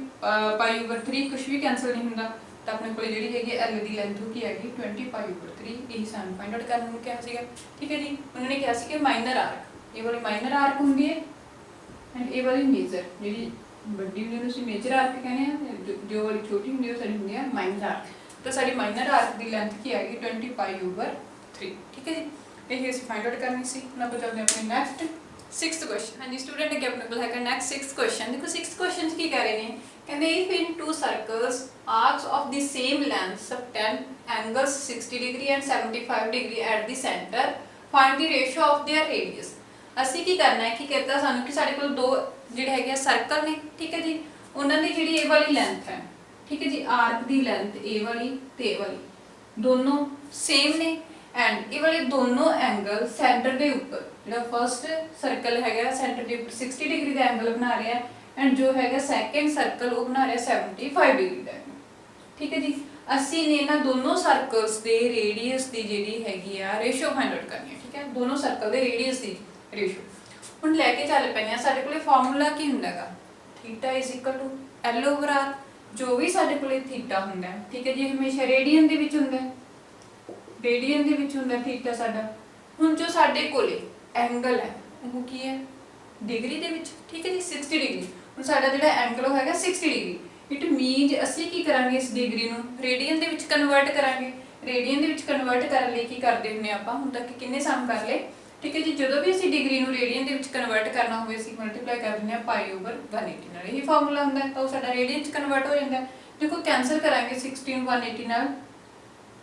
[SPEAKER 1] π/3 ਕੁਝ ਵੀ ਕੈਂਸਲ ਨਹੀਂ ਹੁੰਦਾ ਤਾਂ ਆਪਣੇ ਕੋਲ ਜਿਹੜੀ ਹੈਗੀ L ਦੀ ਲੈਂਥ ਉਹ ਕੀ ਹੈਗੀ 20 π/3 ਇਹ ਸਾਨੂੰ ਫਾਈਂਡ ਆਊਟ ਕਰਨ ਨੂੰ ਕਿਹਾ ਸੀਗਾ ਠੀਕ ਹੈ ਜੀ ਉਹਨਾਂ ਨੇ ਕਿਹਾ ਸੀ ਕਿ ਮਾਈਨਰ ਆਰਕ ਇਹ ਵਾਲੀ ਮਾਈਨਰ ਆਰਕ ਹੁੰਦੀ ਹੈ ਐਂਡ ਇਹ ਵਾਲੀ ਮੇਜਰ ਜਿਹੜੀ ਵੱਡੀ ਹੁੰਦੀ ਉਹਨੂੰ ਅਸੀਂ ਮੇਜਰ ਆਰਕ ਕਹਿੰਦੇ ਆ ਜੋ ਵਾਲੀ ਛੋਟੀ ਹੁੰਦੀ ਉਹ ਸਾਡੀ ਹੁੰਦੀ ਆ ਮਾਈਨਰ ਆਰਕ ਤਾਂ ਸਾਡੀ ਮਾਈਨਰ ਆਰਕ ਦੀ ਲੈਂਥ ਕੀ ਹੈਗੀ 20 π/3 ਠੀਕ ਹੈ ਜੀ ਇਹ ਅਸੀਂ ਫਾਈਂਡ ਆਊਟ ਕਰਨੀ ਸੀ ਹੁਣ ਆਪਾਂ ਚੱਲਦੇ ਹਾਂ ਆਪਣੇ ਨੈਕਸਟ 6th ਕੁਐਸਚਨ ਹਾਂਜੀ ਸਟੂਡੈਂਟ ਅੱਗੇ ਆਪਣੇ ਕੋਲ ਹੈਗਾ ਨੈਕਸਟ 6th ਕੁਐਸਚਨ ਦੇਖੋ 6th ਕੁਐਸਚਨ ਕੀ ਕਹਿ ਰਹੇ ਨੇ ਕਹਿੰਦੇ if in two circles arcs of the same length subtend angles 60 degree and 75 degree at the center find the ratio of their radius ਅਸੀਂ ਕੀ ਕਰਨਾ ਹੈ ਕੀ ਕਹਿੰਦਾ ਸਾਨੂੰ ਕਿ ਸਾਡੇ ਕੋਲ ਦੋ ਜਿਹੜੇ ਹੈਗੇ ਸਰਕਲ ਨੇ ਠੀਕ ਹੈ ਜੀ ਉਹਨਾਂ ਦੀ ਜਿਹੜੀ ਇਹ ਵਾਲੀ ਲੈਂਥ ਹੈ ਠੀਕ ਹੈ ਜੀ ਆਰਕ ਦੀ ਲੈਂਥ ਇਹ ਵਾਲੀ ਤੇ ਇਹ ਵਾਲੀ ਦੋਨੋਂ ਸੇਮ ਨੇ ਐਂਡ ਇਹ ਵਾਲੇ ਦੋਨੋਂ ਐਂਗਲ ਸੈਂਟਰ ਦੇ ਉੱਪਰ ਜਿਹੜਾ ਫਰਸਟ ਸਰਕਲ ਹੈਗਾ ਸੈਂਟਰ ਦੇ ਉੱਪਰ 60 ਡਿਗਰੀ ਦਾ ਐਂਗਲ ਬਣਾ ਰਿਹਾ ਹੈ ਐਂਡ ਜੋ ਹੈਗਾ ਸੈਕੰਡ ਸਰਕਲ ਉਹ ਬਣਾ ਰਿਹਾ 75 ਡਿਗਰੀ ਦਾ ਠੀਕ ਹੈ ਜੀ ਅਸੀਂ ਨੇ ਇਹਨਾਂ ਦੋਨੋਂ ਸਰਕਲਸ ਦੇ ਰੇਡੀਅਸ ਦੀ ਜਿਹੜੀ ਹੈਗੀ ਆ ਰੇਸ਼ੋ ਫਾਈਂਡ ਆਊਟ ਕਰਨੀ ਹੈ ਠੀਕ ਹੈ ਦੋਨੋਂ ਸਰਕਲ ਦੇ ਰੇਡੀਅਸ ਦੀ ਰੇਸ਼ੋ ਹੁਣ ਲੈ ਕੇ ਚੱਲ ਪੈਣੇ ਆ ਸਾਡੇ ਕੋਲੇ ਫਾਰਮੂਲਾ ਕੀ ਹੁੰਦਾਗਾ ਥੀਟਾ L/r ਜੋ ਵੀ ਸਾਡੇ ਕੋਲੇ ਥੀਟਾ ਹੁੰਦਾ ਠੀਕ ਹੈ ਜੀ ਹਮੇਸ਼ਾ ਰੇਡੀਅਨ ਦੇ ਵਿੱਚ ਹੁੰਦਾ ਰੇਡੀਅਨ ਦੇ ਵਿੱਚ ਹੁੰਦਾ ਥੀਟਾ ਸਾਡਾ ਹੁਣ ਜੋ ਸਾਡੇ ਕੋਲੇ ਐਂਗਲ ਹੈ ਉਹ ਕੀ ਹੈ ਡਿਗਰੀ ਦੇ ਵਿੱਚ ਠੀਕ ਹੈ ਜੀ 60 ਡਿਗਰੀ ਹੁਣ ਸਾਡਾ ਜਿਹੜਾ ਐਂਗਲ ਉਹ ਹੈਗਾ 60 ਡਿਗਰੀ ਇਟ ਮੀਨਸ ਅਸੀਂ ਕੀ ਕਰਾਂਗੇ ਇਸ ਡਿਗਰੀ ਨੂੰ ਰੇਡੀਅਨ ਦੇ ਵਿੱਚ ਕਨਵਰਟ ਕਰਾਂਗੇ ਰੇਡੀਅਨ ਦੇ ਵਿੱਚ ਕਨਵਰਟ ਕਰਨ ਲਈ ਕੀ ਕਰਦੇ ਹੁੰਦੇ ਆਪਾਂ ਹੁਣ ਤੱਕ ਕਿੰਨੇ ਸਮ ਕਰ ਲਏ ਠੀਕ ਹੈ ਜੀ ਜਦੋਂ ਵੀ ਅਸੀਂ ਡਿਗਰੀ ਨੂੰ ਰੇਡੀਅਨ ਦੇ ਵਿੱਚ ਕਨਵਰਟ ਕਰਨਾ ਹੋਵੇ ਅਸੀਂ ਮਲਟੀਪਲਾਈ ਕਰ ਦਿੰਦੇ ਹਾਂ π/180 ਨਾਲ ਇਹ ਫਾਰਮੂਲਾ ਹੁੰਦਾ ਤਾਂ ਉਹ ਸਾਡਾ ਰੇਡੀਅਨ 'ਚ ਕਨਵਰਟ ਹੋ ਜਾਂਦਾ ਦੇਖੋ ਕੈਂਸਲ ਕਰਾਂਗੇ 16 ਨੂੰ 180 ਨਾਲ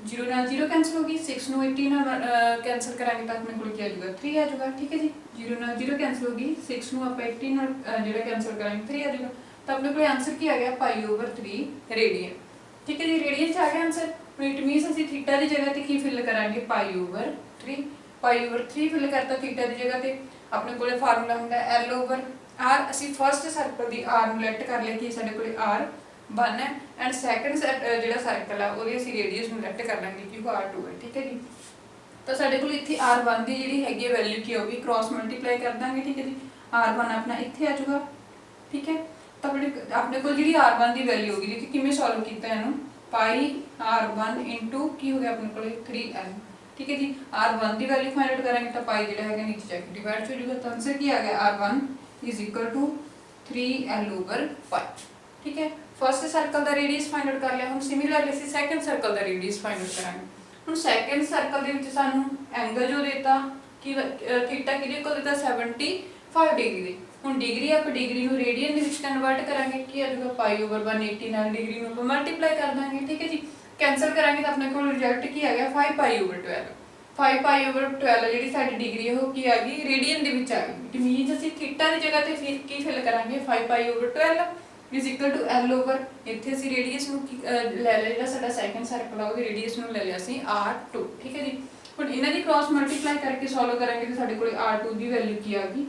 [SPEAKER 1] 0 ਨਾਲ 0 ਕੈਂਸਲ ਹੋ ਗਈ 6 ਨੂੰ 80 ਨਾਲ ਕੈਂਸਲ ਕਰਾਂਗੇ ਤਾਂ ਆਪਣੇ ਕੋਲ ਕੀ ਆ ਜਾਊਗਾ 3 ਆ ਜਾਊਗਾ ਠੀਕ ਹੈ ਜੀ 0 ਨਾਲ 0 ਕੈਂਸਲ ਹੋ ਗਈ 6 ਨੂੰ ਆਪਾਂ 80 ਨਾਲ ਜਿਹੜਾ ਕੈਂਸਲ ਕਰਾਂਗੇ 3 ਆ ਜਾਊਗਾ ਤਾਂ ਆਪਣੇ ਕੋਲ ਆਨਸਰ ਕੀ ਆ ਗਿਆ π/3 ਰੇਡੀਅਨ ਠੀਕ ਹੈ ਜੀ ਰੇਡੀਅਨ 'ਚ ਆ ਗਿਆ ਆਨਸਰ ਇਟ ਮੀਨਸ ਅਸੀਂ ਥੀਟਾ ਦੀ ਜਗ੍ਹਾ ਤੇ ਕੀ ਫਿਲ ਕਰਾਂਗੇ π/3 π/3 ਫਿਲ ਕਰਤਾ ਥੀਟਾ ਦੀ ਜਗ੍ਹਾ ਤੇ ਆਪਣੇ ਕੋਲੇ ਫਾਰਮੂਲਾ ਹੁੰਦਾ L/r ਅਸੀਂ ਫਰਸਟ ਸਰਕਲ ਦੀ r ਨੂੰ ਲੈਟ ਕਰ ਲਿਆ ਕਿ ਸਾਡੇ ਕੋਲੇ r 1 ਹੈ ਐਂਡ ਸੈਕੰਡ ਜਿਹੜਾ ਸਰਕਲ ਆ ਉਹਦੀ ਅਸੀਂ ਰੇਡੀਅਸ ਨੂੰ ਲੈਟ ਕਰ ਲਾਂਗੇ ਕਿ ਉਹ r2 ਹੈ ਠੀਕ ਹੈ ਜੀ ਤਾਂ ਸਾਡੇ ਕੋਲ ਇੱਥੇ r1 ਦੀ ਜਿਹੜੀ ਹੈਗੀ ਵੈਲਿਊ ਕੀ ਹੋਊਗੀ ਕ੍ਰਾਸ ਮਲਟੀਪਲਾਈ ਕਰ ਦਾਂਗੇ ਠੀਕ ਹੈ ਜੀ R1 अपना इत्थे आ जाऊगा, ठीक है। तो अपने को जी R1 की वैल्यू होगी, देखिए किमें सॉल्व किया इनू, पाई R1 इंटू की हो गया अपने को 3L, ठीक है जी। R1 की वैल्यू फाइंड आउट करेंगे तो पाई जो है नीचे जाके डिवाइड हो जाएगा, तो आंसर की आ गया R1 is equal to 3L/5, ठीक है। फर्स्ट सर्कल का रेडियस फाइंड आउट कर लिया, हम सिमिलरली ਅਸੀਂ सैकेंड सर्कल का रेडियस फाइंड आउट करांगे। ਹੁਣ सैकेंड सर्कल ਦੇ ਵਿੱਚ ਸਾਨੂੰ एंगल जो देता कि थीटा किहदे कोल देता 75 डिग्री ਦੇ। ਹੁਣ डिग्री आप डिग्री ਨੂੰ रेडियन ਦੇ ਵਿੱਚ कन्वर्ट करांगे, ਕੀ ਆ ਜਾਊਗਾ π/180 ਨਾਲ डिग्री ਨੂੰ ਆਪਾਂ ਮਲਟੀਪਲਾਈ ਕਰ ਦਾਂਗੇ, ठीक है जी। कैंसल करांगे तो अपने को रिजल्ट की आ गया 5π/12। 5π/12 ਜਿਹੜੀ ਸਾਡੀ डिग्री है वो की आ गई रेडियन ਦੇ ਵਿੱਚ आ गई। इट मीनस ਅਸੀਂ थीटा ਦੀ जगह ਤੇ ਫਿਰ ਕੀ ਫਿਲ ਕਰਾਂਗੇ 5π/12 इज इक्वल टू L/, ਇੱਥੇ ਅਸੀਂ ਰੇਡੀਅਸ ਨੂੰ ਲੈ ਲਿਆ, ਜਿਹੜਾ ਸਾਡਾ ਸੈਕੰਡ ਸਰਕਲ ਆ ਉਹਦੀ ਰੇਡੀਅਸ ਨੂੰ ਲੈ ਲਿਆ ਅਸੀਂ R2, ਠੀਕ ਹੈ ਜੀ। ਹੁਣ ਇਹਨਾਂ ਦੀ ਕ੍ਰਾਸ ਮਲਟੀਪਲਾਈ ਕਰਕੇ ਸੋਲਵ ਕਰਾਂਗੇ ਤਾਂ ਸਾਡੇ ਕੋਲ R2 ਦੀ ਵੈਲਿਊ ਕੀ ਆ ਗਈ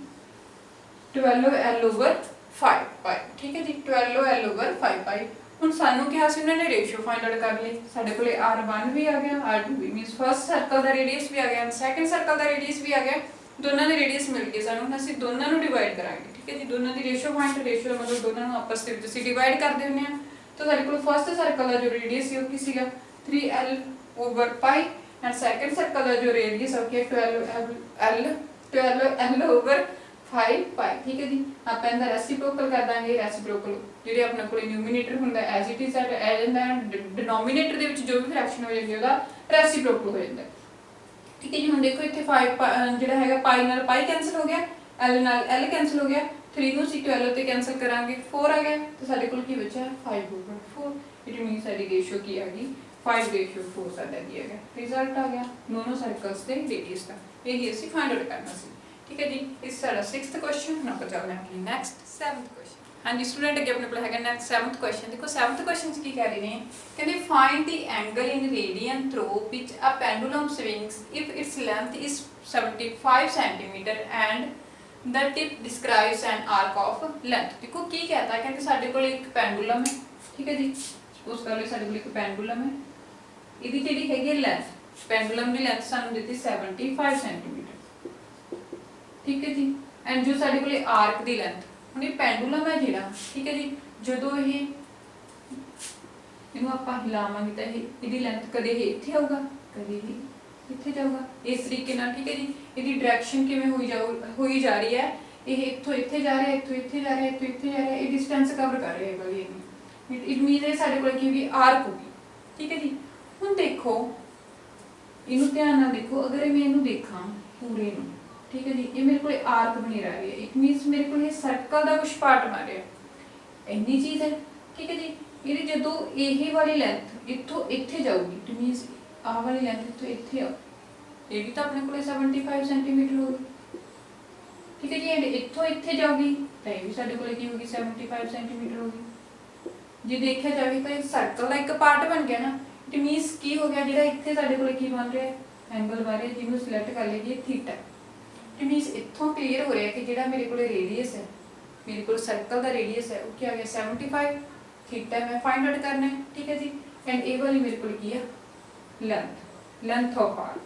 [SPEAKER 1] 12L/5π, ਠੀਕ ਹੈ ਜੀ। 12L/5π। ਹੁਣ ਸਾਨੂੰ ਕਿਹਾ ਸੀ ਉਹਨਾਂ ਨੇ ਰੇਸ਼ੀਓ ਫਾਈਂਡ ਆਊਟ ਕਰ ਲਈ, ਸਾਡੇ ਕੋਲ R1 ਵੀ ਆ ਗਿਆ, R2 ਵੀ, ਮੀਨਸ ਫਰਸਟ ਸਰਕਲ ਦਾ ਰੇਡੀਅਸ ਵੀ ਆ ਗਿਆ, ਸੈਕੰਡ ਸਰਕਲ ਦਾ ਰੇਡੀਅਸ ਵੀ ਆ ਗਿਆ, ਦੋਨਾਂ ਦੇ ਰੇਡੀਅਸ ਮਿਲ ਗਏ ਸਾਨੂੰ। ਹੁਣ ਅਸੀਂ ਦੋਨਾਂ ਨੂੰ ਡਿਵਾਈਡ ਕਰਾਂਗੇ, ਠੀਕ ਹੈ ਜੀ। ਦੋਨਾਂ ਦੀ ਰੇਸ਼ੀਓ ਫਾਈਂਡ, ਰੇਸ਼ੀਓ मतलब ਦੋਨਾਂ ਨੂੰ ਆਪਸ ਦੇ ਵਿੱਚ ਅਸੀਂ ਡਿਵਾਈਡ ਕਰ ਦਿੰਦੇ ਹਾਂ। ਤਾਂ ਸਾਡੇ ਕੋਲ ਫਰਸਟ ਸਰਕਲ ਦਾ ਜੋ ਰੇਡੀਅਸ ਸੀ ਉਹ ਕੀ ਸੀਗਾ 3L/π ਐਂਡ ਸੈਕੰਡ ਸਰਕਲ ਦਾ ਜੋ ਰੇਡੀਅਸ ਆ ਉਹ ਕੀ 12L/5π, ਠੀਕ ਹੈ ਜੀ। ਆਪਾਂ ਇਹਦਾ ਰੈਸਿਪਰੋਕਲ ਕਰ ਦਾਂਗੇ, ਰੈਸਿਪਰੋਕਲ ਜਿਹੜੇ ਆਪਣੇ ਕੋਲ ਨਿਊਮੀਨੇਟਰ ਹੁੰਦਾ ਐਜ਼ ਇਟ ਇਜ਼ ਆ ਜਾਂਦਾ, ਡਿਨੋਮੀਨੇਟਰ ਦੇ ਵਿੱਚ ਜੋ ਵੀ ਫ੍ਰੈਕਸ਼ਨ ਹੋ ਜਾਂਦੀ ਉਹਦਾ ਰੈਸਿਪਰੋਕਲ ਹੋ ਜਾਂਦਾ, ठीक है जी। हम देखो इतने 5 ਜਿਹੜਾ ਹੈਗਾ ਪਾਈ ਨਾਲ ਪਾਈ ਕੈਂਸਲ ਹੋ ਗਿਆ, L ਨਾਲ L ਕੈਂਸਲ ਹੋ ਗਿਆ, 3 ਨੂੰ ਅਸੀਂ 12 ਤੇ ਕੈਂਸਲ ਕਰਾਂਗੇ 4 ਆ ਗਿਆ, ਤੇ ਸਾਡੇ ਕੋਲ ਕੀ ਬਚਿਆ 5/4। ਇਟ ਮੀਨਸ ਸਾਡੀ ਰੇਸ਼ੀਓ ਕੀ ਆ ਗਈ 5/4 ਸਾਡਾ ਕੀ ਆ ਗਿਆ ਰਿਜ਼ਲਟ ਆ ਗਿਆ ਦੋਨੋਂ ਸਰਕਲਸ ਦੇ ਰੇਡੀਅਸ ਦਾ। ਇਹ ਅਸੀਂ ਫਾਈਂਡ ਆਊਟ ਕਰਨਾ ਸੀ, ਠੀਕ ਹੈ ਜੀ। ਇਸ ਸਾਡਾ 6th ਕੁਐਸਚਨ। ਹੁਣ ਆਪਾਂ ਚੱਲਦੇ ਹਾਂ ਆਪਣੀ ਨੈਕਸਟ 7th ਕੁਐਸਚਨ। हाँ जी स्टूडेंट अगे अपने को है नेक्स्ट 7th क्वेश्चन। देखो 7th क्वेश्चन की कह रहे हैं, कहते find the angle in radian through which a pendulum swings if its length is 75 centimetre and the tip describes an arc of length. देखो की कहता है, कहते साडे कोल एक पेंडुलम है, ठीक है जी। सपोज कर लो साडे कोल एक पेंडुलम है, इहदी जेहड़ी हैगी लेंथ, पेंडुलम की लेंथ सानू दित्ती 75 सेंटीमीटर, ठीक है जी। एंड जो साडे कोल आर्क की लेंथ, ਹੁਣ ਇਹ ਪੈਂਡੂਲਮ ਹੈ ਜਿਹੜਾ, ਠੀਕ ਹੈ ਜੀ, ਜਦੋਂ ਇਹਨੂੰ ਆਪਾਂ ਹਿਲਾਵਾਂਗੇ ਤਾਂ ਇਹਦੀ ਲੈਂਥ ਕਦੇ ਇਹ ਇੱਥੇ ਆਊਗਾ, ਕਦੇ ਇਹ ਇੱਥੇ ਜਾਊਗਾ, ਇਸ ਤਰੀਕੇ ਨਾਲ, ਠੀਕ ਹੈ ਜੀ। ਇਹਦੀ ਡਾਇਰੈਕਸ਼ਨ ਕਿਵੇਂ ਹੋਈ ਜਾ ਰਹੀ ਹੈ, ਇਹ ਇੱਥੋਂ ਇੱਥੇ ਜਾ ਰਿਹਾ, ਇੱਥੋਂ ਇੱਥੇ ਜਾ ਰਿਹਾ, ਇੱਥੋਂ ਇੱਥੇ ਜਾ ਰਿਹਾ, ਇਹ ਡਿਸਟੈਂਸ ਕਵਰ ਕਰ ਰਿਹਾ ਹੈਗਾ ਵੀ ਇਹਨੂੰ। ਇਟ ਮੀਨਸ ਇਹ ਸਾਡੇ ਕੋਲ ਕੀ ਹੋਗੀ ਆਰਕ ਹੋਗੀ, ਠੀਕ ਹੈ ਜੀ। ਹੁਣ ਦੇਖੋ ਇਹਨੂੰ ਧਿਆਨ ਨਾਲ ਦੇਖੋ, ਅਗਰ ਮੈਂ ਇਹਨੂੰ ਦੇਖਾਂ ਪੂਰੇ ਨੂੰ, ठीक है जी, ये मेरे को आर्क बनी रह रही है, इट मीनस मेरे को ये सर्कल का कुछ पार्ट बन रहा है, इन्नी चीज़ है, ठीक है जी। ये जो यही वाली लेंथ इत्थों इत्थे जाऊगी, इट मीनस आ वाली लेंथ इत्थों इत्थे आओ, ये भी तो अपने को 75 सेंटीमीटर होगी, ठीक है जी। एंड इत्थों इत्थे जाऊगी तो ये भी साडे कोल की होगी 75 सेंटीमीटर होगी। जे देखा जाए तो ये सर्कल का एक पार्ट बन गया ना, इट मीनस की हो गया जो इत्थे साडे कोल की बन रहा है एंगल बन रहा है, जिन्होंने सिलेक्ट कर लीजिए थीटा। इट मीनस इत्थों क्लीयर हो रहा है कि जो मेरे को रेडियस है, मेरे को सर्कल का रेडियस है वो क्या आ गया 75, थीटा मैं फाइंड आउट करना है, ठीक है जी। एंड ए वाली मेरे को की है लेंथ ऑफ आर्क,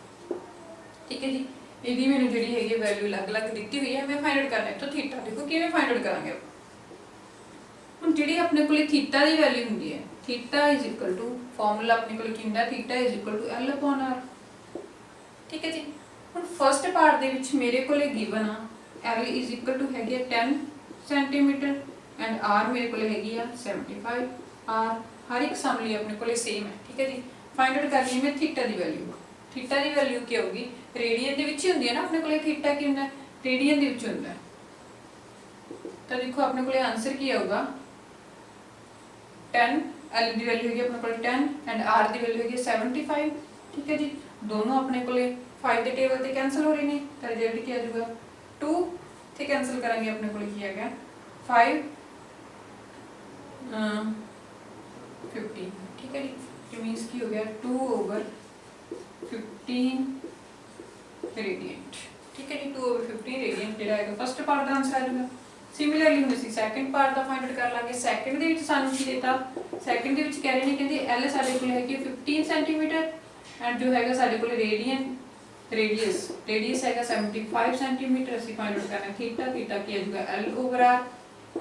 [SPEAKER 1] ठीक है जी। यदि मैंने जी है वैल्यू अलग अलग दी हुई है, मैं फाइंड आउट करना है। तो थीटा देखो कि फाइंड आउट करांगे हम जी अपने को थीटा की वैल्यू होंगी है, theta is equal to formula अपने को की होंगे theta is equal to L/R, ठीक है जी। ਹੁਣ फस्ट पार्ट ਦੇ ਵਿੱਚ ਮੇਰੇ ਕੋਲੇ गिवन आ L इज इक्वल टू हैगी 10 सेंटीमीटर एंड R मेरे कोले हैगी 75। R हर एक सम ਲਈ ਆਪਣੇ ਕੋਲੇ सेम है, ठीक है जी। फाइंड आउट करनी है मैं थीटा ਦੀ वैल्यू, थीटा ਦੀ वैल्यू ਕੀ ਹੋਊਗੀ रेडियन ਦੇ ਵਿੱਚ ਹੀ ਹੁੰਦੀ ਹੈ ਨਾ, ਆਪਣੇ ਕੋਲੇ थीटा ਕੀ ਹੁੰਦਾ रेडियन ਦੇ ਵਿੱਚ ਹੁੰਦਾ। ਤਾਂ ਦੇਖੋ ਆਪਣੇ ਕੋਲੇ ਆਨਸਰ ਕੀ ਆਊਗਾ 10, L ਦੀ वैल्यू ਹੈਗੀ ਆਪਣੇ ਕੋਲੇ 10 एंड R ਦੀ वैल्यू हैगी 75, ठीक है जी। दोनों अपने को 5 के टेबल से कैंसल हो रही ने, तो रिजल्ट क्या आ जाएगा 2 थे कैंसल करेंगे अपने को की है 5 15, ठीक है जी। मीन्स की हो गया 2/15 रेडियंट, ठीक है जी। 2/15 रेडियंट जो है फस्ट पार्ट का आंसर आ जाएगा। सिमिलरली हम असीं सैकेंड पार्ट का फाइंड आउट कर लांगे। सैकेंड दे विच सानूं की देता, सैकेंड दे विच कह रहे हैं कहंदे L साडे कोल है 15 सेंटीमीटर एंड जो है साडे कोल रेडियन रेडियस हैगा 75 सेंटीमीटर। ਅਸੀਂ फाइंड आउट करना थीटा की आ जाएगा L over R।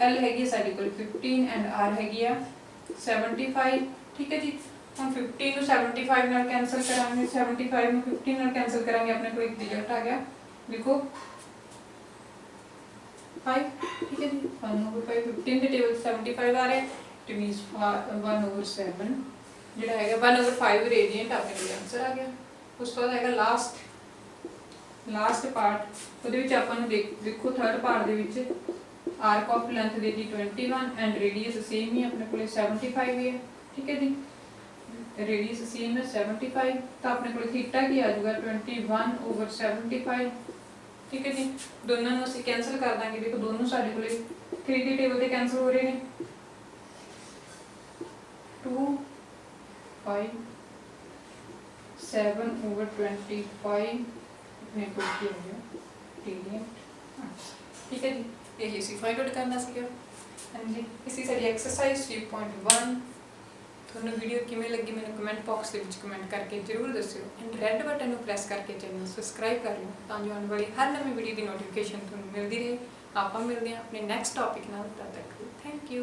[SPEAKER 1] L हैगी साडी कोल 15 एंड R हैगी आ 75। ठीक है जी, हम 15 ਨੂੰ 75 ਨਾਲ कैंसिल करांगे, 75 ਨੂੰ 15 ਨਾਲ कैंसिल करांगे, अपने को एक रिजल्ट आ गया देखो 5। ठीक है जी, 1/5 15 ਦੇ ਟੇਬਲ 75 आ रहा है, इट मींस 1/7 ਜਿਹੜਾ ਹੈਗਾ 1/5 रेडियंट ਆਪਣੇ ਕੋਲ आंसर आ गया। ਉਸ ਤੋਂ ਬਾਅਦ ਹੈਗਾ ਲਾਸਟ ਪਾਰਟ, ਉਹਦੇ ਵਿੱਚ ਆਪਾਂ ਨੂੰ ਦੇਖੋ ਥਰਡ ਪਾਰਟ ਦੇ ਵਿੱਚ ਆਰਕ ਆਫ ਲੈਂਥ ਦੇ ਦੀ 21 ਐਂਡ ਰੇਡੀਅਸ ਸੇਮ ਹੀ ਆਪਣੇ ਕੋਲੇ 75 ਹੀ ਹੈ। ਠੀਕ ਹੈ ਜੀ, रेडियस सेम है 75, तो अपने को थीटा की आ जाएगा 21/75। ठीक है जी, दोनों ਨੂੰ ਅਸੀਂ कैंसिल कर देंगे। देखो दोनों साडे कोले 3 ਦੀ ਟੇਬਲ ਤੇ कैंसिल हो रहे हैं 2 5 7/25 अपने को की हो गया रेडियंट। ठीक है जी, यही ਅਸੀਂ फाइंड आउट करना ਸੀਗਾ। ਹਾਂਜੀ, ਇसी ਸਾਡੀ एक्सरसाइज 3.1 ਤੁਹਾਨੂੰ ਵੀਡੀਓ ਕਿਵੇਂ ਲੱਗੀ ਮੈਨੂੰ ਕਮੈਂਟ ਬਾਕਸ ਦੇ ਵਿੱਚ ਕਮੈਂਟ ਕਰਕੇ ਜ਼ਰੂਰ ਦੱਸਿਓ ਐਂਡ ਰੈੱਡ ਬਟਨ ਨੂੰ ਪ੍ਰੈਸ ਕਰਕੇ ਚੈਨਲ ਨੂੰ ਸਬਸਕ੍ਰਾਈਬ ਕਰ ਲਿਓ ਤਾਂ ਜੋ ਆਉਣ ਵਾਲੀ ਹਰ ਨਵੀਂ ਵੀਡੀਓ ਦੀ ਨੋਟੀਫਿਕੇਸ਼ਨ ਤੁਹਾਨੂੰ ਮਿਲਦੀ ਰਹੇ। ਆਪਾਂ ਮਿਲਦੇ ਹਾਂ ਆਪਣੇ ਨੈਕਸਟ ਟੌਪਿਕ ਨਾਲ, ਤਦ ਤੱਕ ਥੈਂਕ ਯੂ।